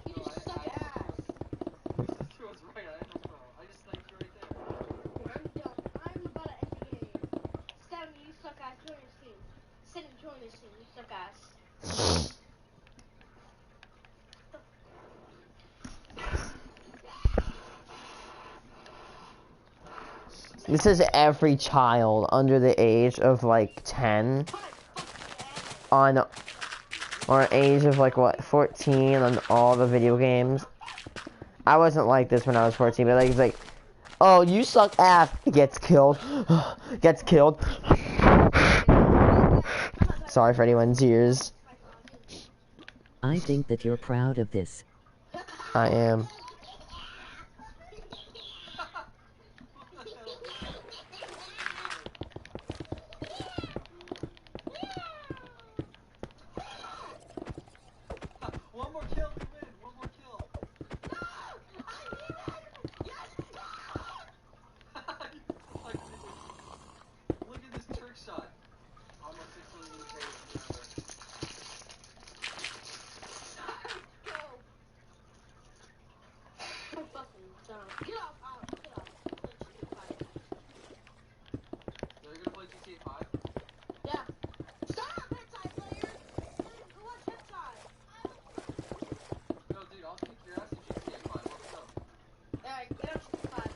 This is every child under the age of like 10 on or age of like what 14 on all the video games. I wasn't like this when I was 14, but like it's like, oh, you suck ass, gets killed, gets killed. Sorry for anyone's ears. I think that you're proud of this. I am. One more kill, we win. One more kill. Look at this trick shot. Almost 6 million Ks. Get off, get off. Are you gonna play GTA 5? Yeah. Stop, hentai player! Go watch hentai! Yo, dude, I'll kick your ass in GTA 5. Let's go. Alright, get on GTA 5.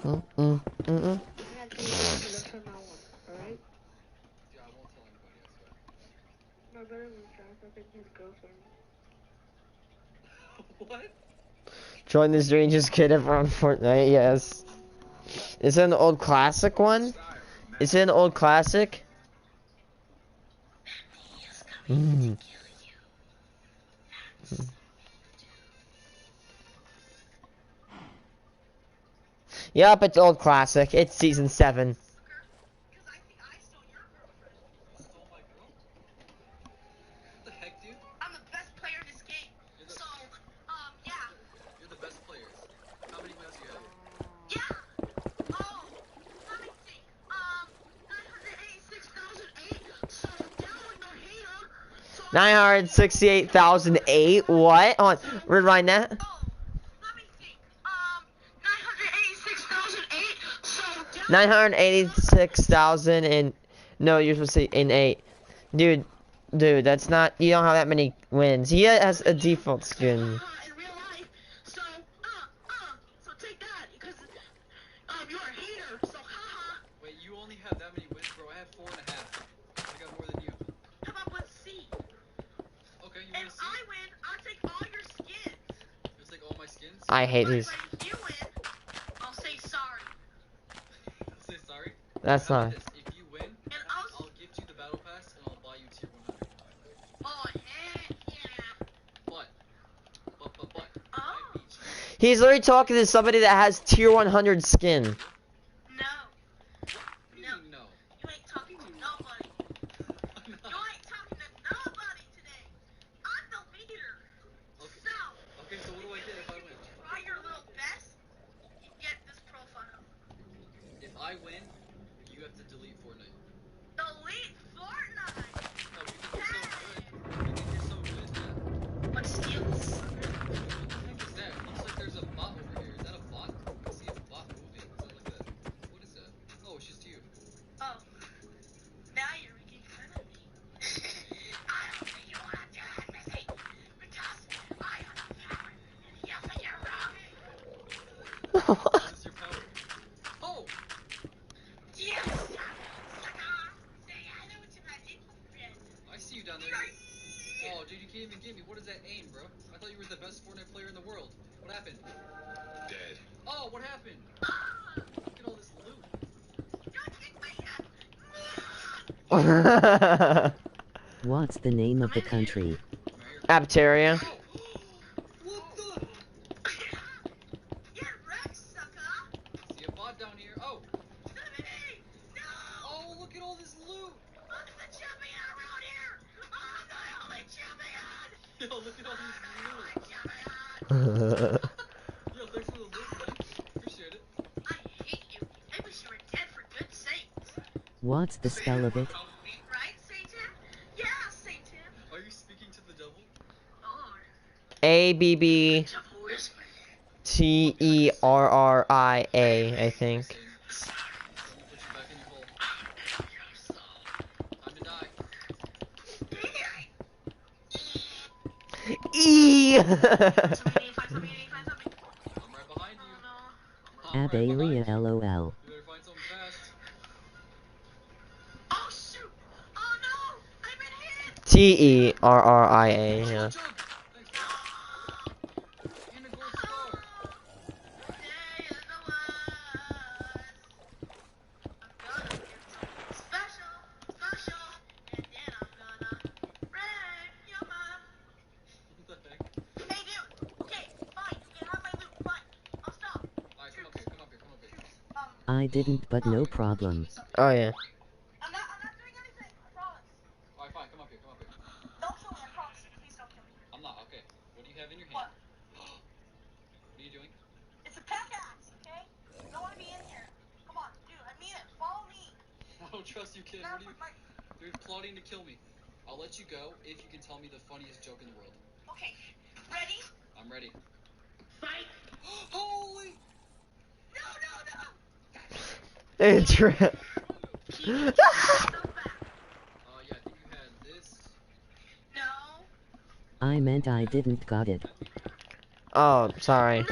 Mm-mm. I got to look for my one, alright? Yeah, I won't tell anybody, I swear. My brother was trying to pick his girlfriend. What? Join the strangest kid ever on Fortnite, yes. Is it an old classic one? Is it an old classic? Mm. Yup, it's old classic. It's season 7. 968,008. What? On rewind that. Let me see. 986,008. So 986,000 and no, you're supposed to say in 8. Dude, that's not. You don't have that many wins. He has a default skin. in real life. So take that because you're a hater. So haha. Wait, you only have that many wins, bro? I have 4.5. I got more than you. Come up with C. Okay, you And want to see? I win. I'll take all your skins. It's like all my skins. I hate these. But if you win, I'll say sorry. Say sorry. That's How about not. this? If you win, And I'll gift you the battle pass and I'll buy you tier 100. oh heck yeah. But Oh. I beat you. He's literally talking to somebody that has tier 100 skin. No. What do you mean no? You ain't talking to nobody. You ain't talking to nobody today. I'm the leader. Okay. So, Okay, so what do I get if I win? try your little best and get this profile. If I win, you have to delete Fortnite. Delete Fortnite. No, because you're so good. You think you're so good, man. What skills? What the heck is that? It looks like there's a bot over here. Is that a bot? I see a bot moving. Is that like a... What is that? Oh, it's just you. Oh. Now you're making fun of me. I don't think you want to do that, Missy. Because I have the power and you think you're wrong. What is your power? Oh! Yes! See, I know what you meant. I see you down there. Oh, dude, you can't even get me. What is that aim, bro? I thought you were the best Fortnite player in the world. What happened? Dead. Oh, what happened? Look at all this loot. Don't kick my head. What's the name of the country? Apteria. Oh! What the? You're wrecked, sucker. See a bot down here. Oh! Somebody! No! Oh, look at all this loot! I'm the champion around here! I'm the only champion! Yo, look at all this loot! Champion! Yo, thanks for the loot, man. Appreciate it. I hate you. I wish you were dead for good sakes. What's the spell of it? Right, Satan? Yeah, Satan. Are you speaking to the devil? Lord. ABBTERRIA, Devil whisper. I think. Satan. Let me put you back in your hole. Time to die. E. Find something. I'm right behind you. Oh, I'm right behind you. Abbey, LOL. You better find something fast. oh shoot! Oh no! I've been hit! TERRIA, yeah. Jump! Thanks. And a gold star. Day in the woods. I'm gonna get something special, and then I'm gonna rape your mom. What the heck? Hey dude, okay, fine, you can have my loot, fine. I'll stop. Alright, come up here. I didn't, but no problem. Oh yeah. I'm not doing anything, I promise. Alright, fine, come up here. Don't kill me, I promise. Please don't kill me. I'm not, okay. What do you have in your What? hand? What are you doing? It's a pickaxe, okay? You don't want to be in here. Come on, dude, I mean it. Follow me. I don't trust you, kid. Now What are you... put my... You're plotting to kill me. I'll let you go if you can tell me the funniest joke in the world. Okay, ready? I'm ready. Fight. Holy! No! It's real. Keep yourself back. Yeah, I think you had this. No. I meant I didn't got it. Oh, sorry. No!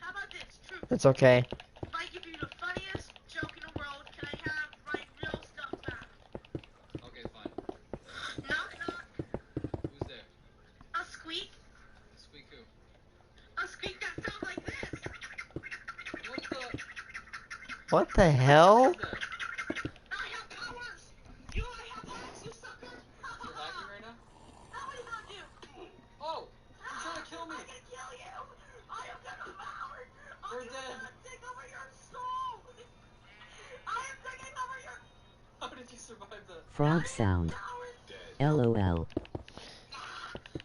How about this? Truth. It's okay. If I give you the funniest joke in the world, can I have my real stuff back? Okay, fine. Knock, knock. Who's there? A squeak. Squeak who? A squeak that sounds like this. What the... What the hell? What is that? I have powers. You only have legs, you sucker. You're hacking right now? Now what are you gonna do? Oh! You're trying to kill me! I can kill you. I am gonna devour. We're dead. Take over your soul. I am taking over your... How did you survive that? Frog sound. LOL.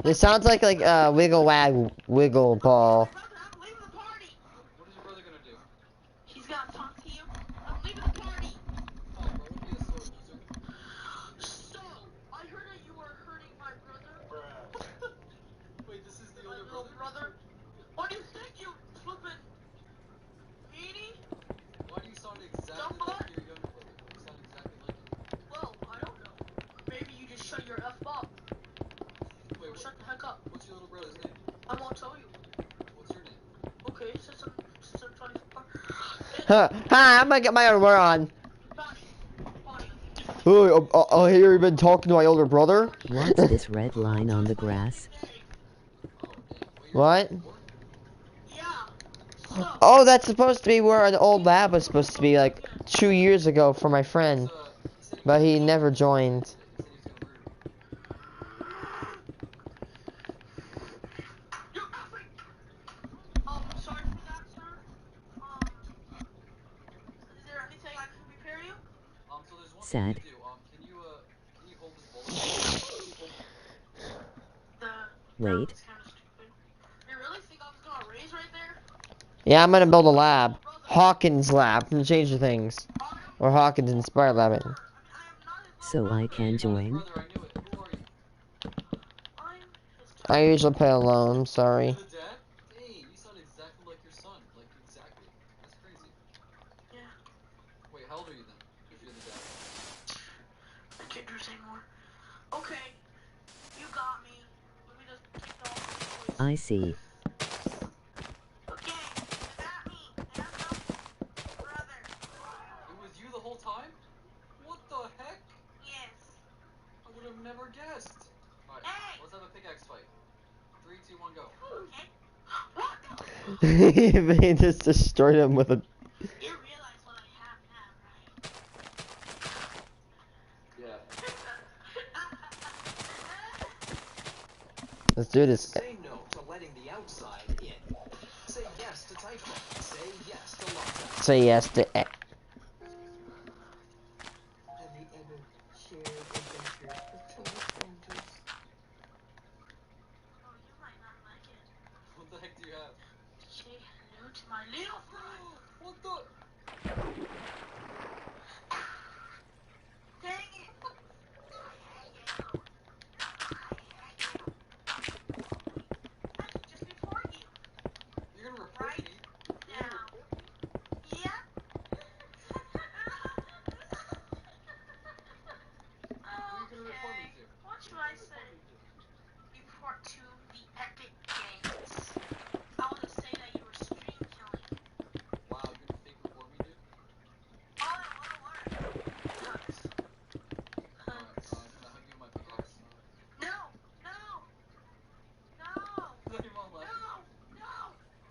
It sounds like wiggle wag wiggle ball. I'm leaving the party. What is your brother gonna do? He's gonna talk to you. I'm leaving the party. Fine, bro. Let me get a sword, loser. So, I heard that you were hurting my Hi, I'm gonna get my underwear on. Oh, I hear you've been talking to my older brother. What's this red line on the grass? What? Oh, that's supposed to be where an old lab was supposed to be, like, 2 years ago for my friend. But he never joined. Sorry for that, sir. Is there anything I can prepare you? So there's one Sad. thing to do. Can you hold this bullet? The Wait. is kind of stupid. You really think I was gonna raise right there? Yeah, I'm gonna build a lab. Hawkins lab from Stranger Things. Or Hawkins Inspired Lab. I am not his little So I brother. can join? Brother, I knew it. Who are you? I'm his I usually play alone, sorry. You're the dad? Hey, you sound exactly like your son. Like, exactly. That's crazy. Yeah, Wait, how old are you then? If you're the dad. I can't do this anymore. Okay, you got me. Let me just take all the toys. I see. Okay, is that me? Handsome brother. It was you the whole time? What the heck? Yes. I would have never guessed. Alright, Hey! let's have a pickaxe fight. 3, 2, 1, go. Okay. What the? They just destroyed him with a... You realize what I have now, right? Yeah. Let's do this. Say no to letting the outside in. Say yes to typhoon. Say yes to lockdown. Say yes to... Have you ever shared adventures with total strangers? Oh, you might not like it. What the heck do you have? Say hello to my little friend. What the? Dang it. I can just report you. You're gonna report Right me? now. Yep. Who are you gonna report me Okay. to? What should I say? Report to the Epic Games. I want to say that you were stream killing. Wow, you're gonna fake report me, dude? Oh, I want to learn. Hugs. Alright, can I hug you with my pickaxe? No, no, no, Is that your mom no, laughing? no,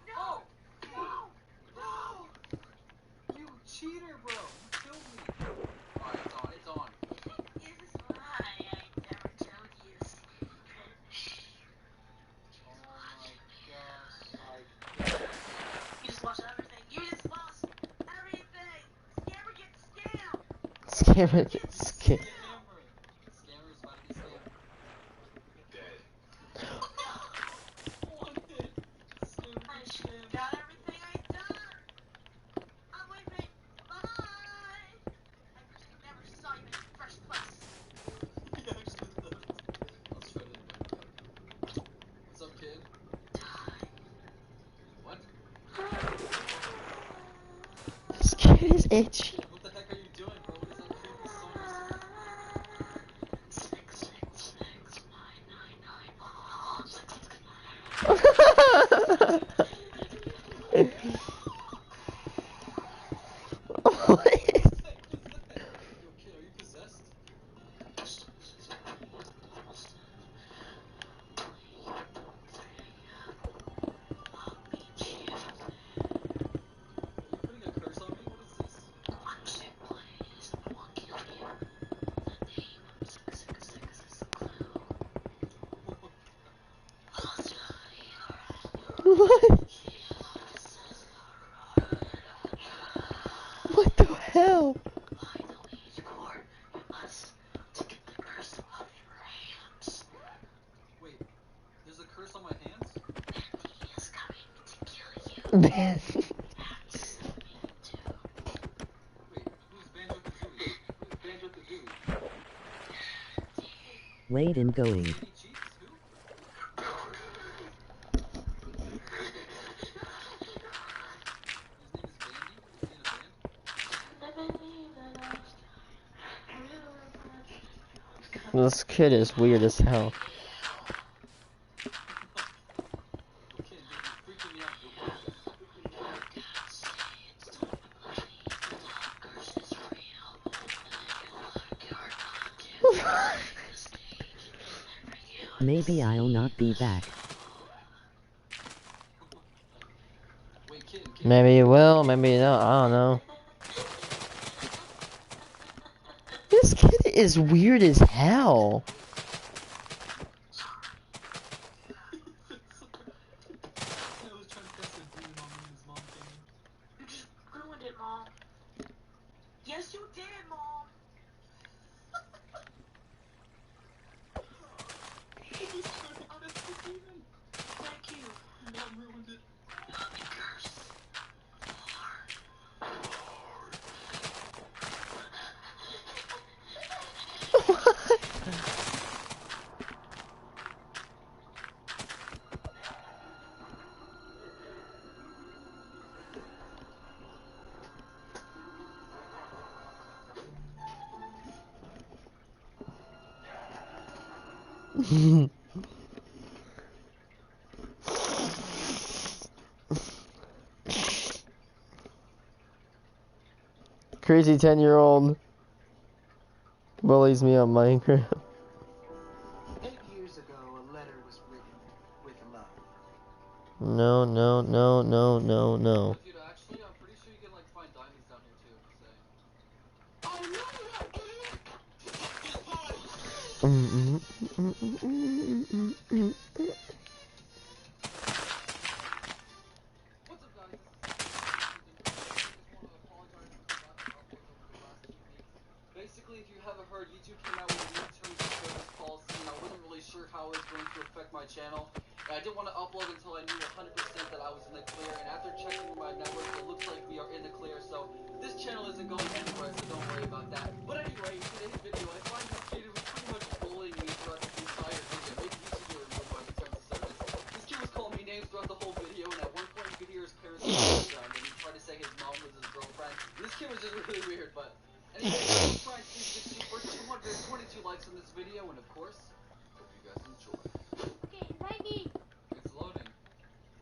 no, Oh! no, no. You cheater, bro! You killed me! Alright, it's on. This is why I never told you a secret. Oh my gosh. You just lost everything. You just lost everything. Scammer gets scammed. Scammer gets scared. Scammer! Scammer's about to get scammed. Dead. One hit! Scammer I gets scammed. got everything I done. I'm leaving. Bye. I wish I never saw you in the first place. He actually left. I'll try to remember that. What's up, kid? What? This kid is itchy. What the heck are you doing, bro? What is that creepy song What? Yo, kid, are you possessed? Are you putting a curse on me? What is this? What? What the hell? Wait, there's a curse on my hands? Man. Wait, who's Banjo-Kazooie? Who's Banjo-Kazooie? Wait and going. Any cheats? Who? His name is Bandy? Is he in a band? This kid is weird as hell. Okay, dude, you're freaking me out, Goofy. Maybe I'll not be back. Wait, kitten. Maybe you will, maybe you don't. I don't know. This kid is weird as hell. I was trying to press a demon on me and his mom came in. You just ruined it, Mom. Yes, you did, Mom. He's turned out as the demon. Thank you. Mom ruined it. Love me, curse. Crazy 10-year-old bullies me on Minecraft. 8 years ago, a letter was written with love. No, no, no, no, no, no. Dude, actually, I'm pretty sure you can like find diamonds down here too. Just saying. What's up, guys? This is just want to apologize for the lack of uploads over the last 2 weeks. Basically, if you haven't heard, YouTube came out with a new terms of service policy, and I wasn't really sure how it's going to affect my channel. And I didn't want to upload until I knew 100% that I was in the clear. And after checking my network, it looks like we are in the clear. So this channel isn't going anywhere, so don't worry about that. But anyway, today's video, I find this kid was pretty much bullying me throughout the entire video. Maybe he should get removed by the terms of service. This kid was calling me names throughout the whole video, and at one point you could hear his parents in the background, and he tried to say his mom was his girlfriend. And this kid was just really weird, but anyway, let's try and see if we can get to 222 likes on this video, and of course, hope you guys enjoy. Okay, invite me. It's loading.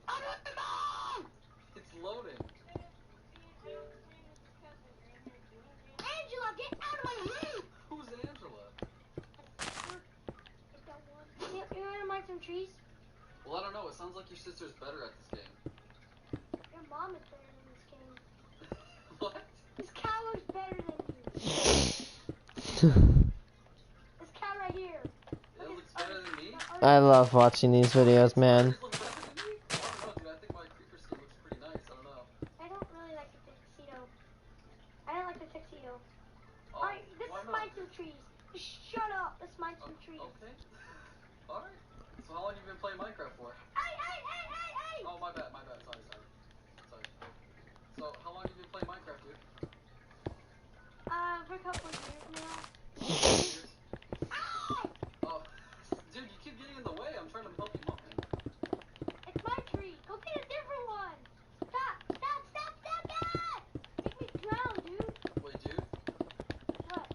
I want the Mom! It's loading. Angela, get out of my room! Who's Angela? You want to mine some trees? Well, I don't know. It sounds like your sister's better at this game. Your mom is better than this game. What? This cow is better than you. This cow right here. It looks better than me? I love watching these videos, man. Yours look better than me? I don't know, dude. I think my creeper skin looks pretty nice. I don't know. I don't really like the tuxedo. I don't like the tuxedo. Oh, Alright, let's why mine not? some trees. Just shut up. Let's mine some trees. Okay. Alright. So how long have you been playing Minecraft for? Hey! Oh, my bad. Sorry. So, how long have you been playing Minecraft, dude? For a couple of years now. Years? Oh, dude, you keep getting in the way. I'm trying to help you mine. It's my tree. Go get a different one. Stop. Make me drown, dude. Wait, dude. What?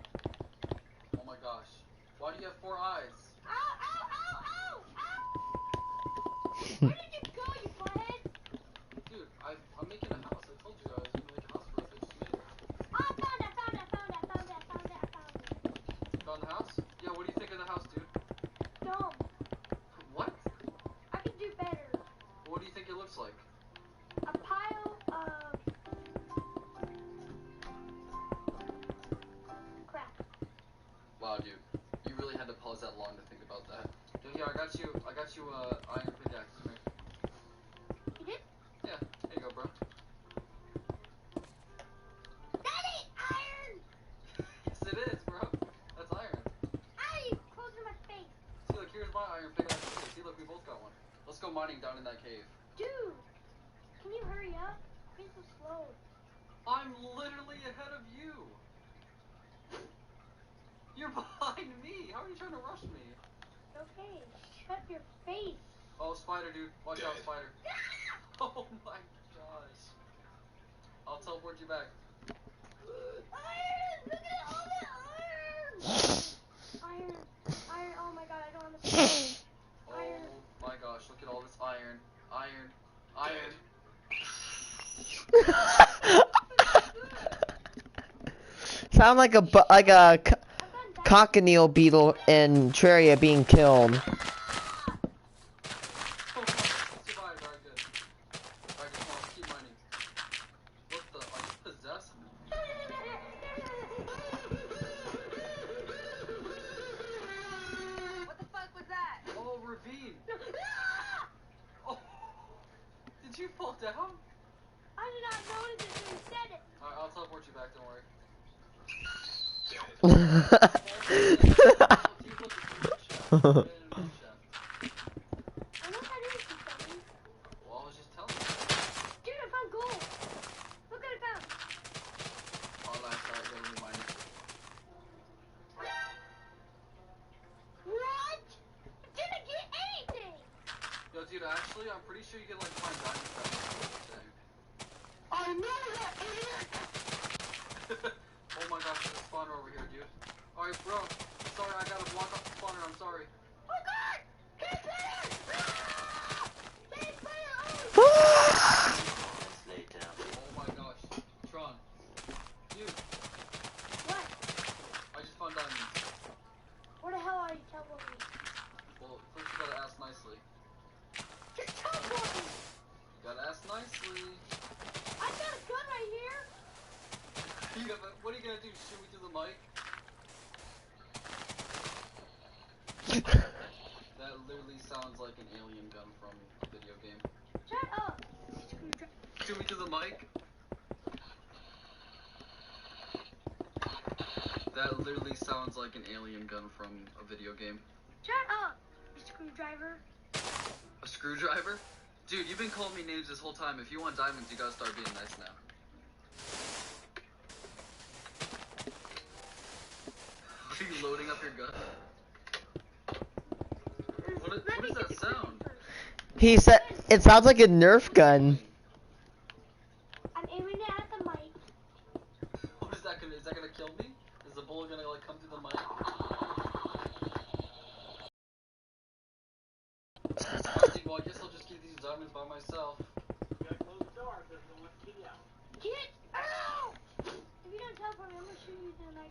Oh my gosh. Why do you have 4 eyes? Ow! Where did you go, you butthead? Dude, I'm making a house. I told you I was gonna make a house for us. I just made it. Oh, I found it. Found the house? Yeah, what do you think of the house, dude? Dumb. What? I can do better. What do you think it looks like? A pile of crap. Wow, dude. You really had to pause that long to think about that. Dude, here, I got you iron pickaxe. Come here. You did? Yeah, here you go, bro. Daddy, iron! Yes, it is, bro. That's iron. Ow, you closed in my face. See, look, here's my iron pickaxe. See, look, we both got one. Let's go mining down in that cave. Dude, can you hurry up? You're so slow. I'm literally ahead of you. You're behind me. How are you trying to rush me? Okay, shut your face. Oh, spider, dude. Watch out, spider. Oh my gosh. I'll teleport you back. Iron! Look at all the iron! Iron, oh my god, I don't understand. Iron. Oh my gosh, look at all this iron. Iron. Sound like a cochineal beetle in Terraria being killed. Did you fall down? I did not notice it when you said it. Alright, I'll teleport you back, don't worry. I know that is something. Well, I was just telling you. Dude, I found gold. Look what I found. Oh, that's sorry, don't remind me. What? I didn't get anything. Yo, dude, actually, I'm pretty sure you can, like, find diamond crafts. I know that, idiot. Oh my gosh, there's a spawner over here, dude. Alright, bro. Sorry, I gotta block off the spawner, I'm sorry. Oh god! He's there! Ah! He's there! Oh my gosh. Tron. Dude, What? I just found diamonds. Where the hell are you teleporting me? Well, first you gotta ask nicely. Just teleport me! You gotta ask nicely. I got a gun right here! What are you gonna do? Shoot me through the mic? That literally sounds like an alien gun from a video game. Shut up! Shoot me through the mic? That literally sounds like an alien gun from a video game. Shut up, you screwdriver. A screwdriver? Dude, you've been calling me names this whole time. If you want diamonds, you gotta start being nice now. Are you loading up your gun? What is that sound? He said it sounds like a Nerf gun. I'm aiming it at the mic. What is that gonna kill me? Is the bullet gonna like come through the mic? Alright, well I guess I'll just keep these diamonds by myself. You gotta close the door because they want to get you out. Get out! If you don't teleport me, I'm gonna shoot you through the mic.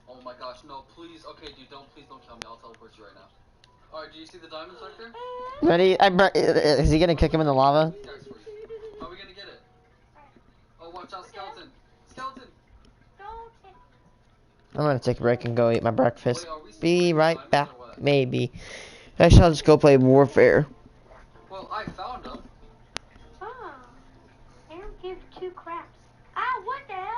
Oh my gosh, no, please. Okay, dude, please don't kill me. I'll teleport you right now. Alright, do you see the diamonds right there? Ready? Is he gonna kick him in the lava? Guys, for you. How are we gonna get it? Oh, watch out, skeleton! Skeleton! Don't hit. I'm gonna take a break and go eat my breakfast. Wait, are we Be splitting right diamonds back. or what? Maybe. Actually, I'll just go play Warfare. Well, I found them. Oh. I don't give two craps. Ah, what the hell?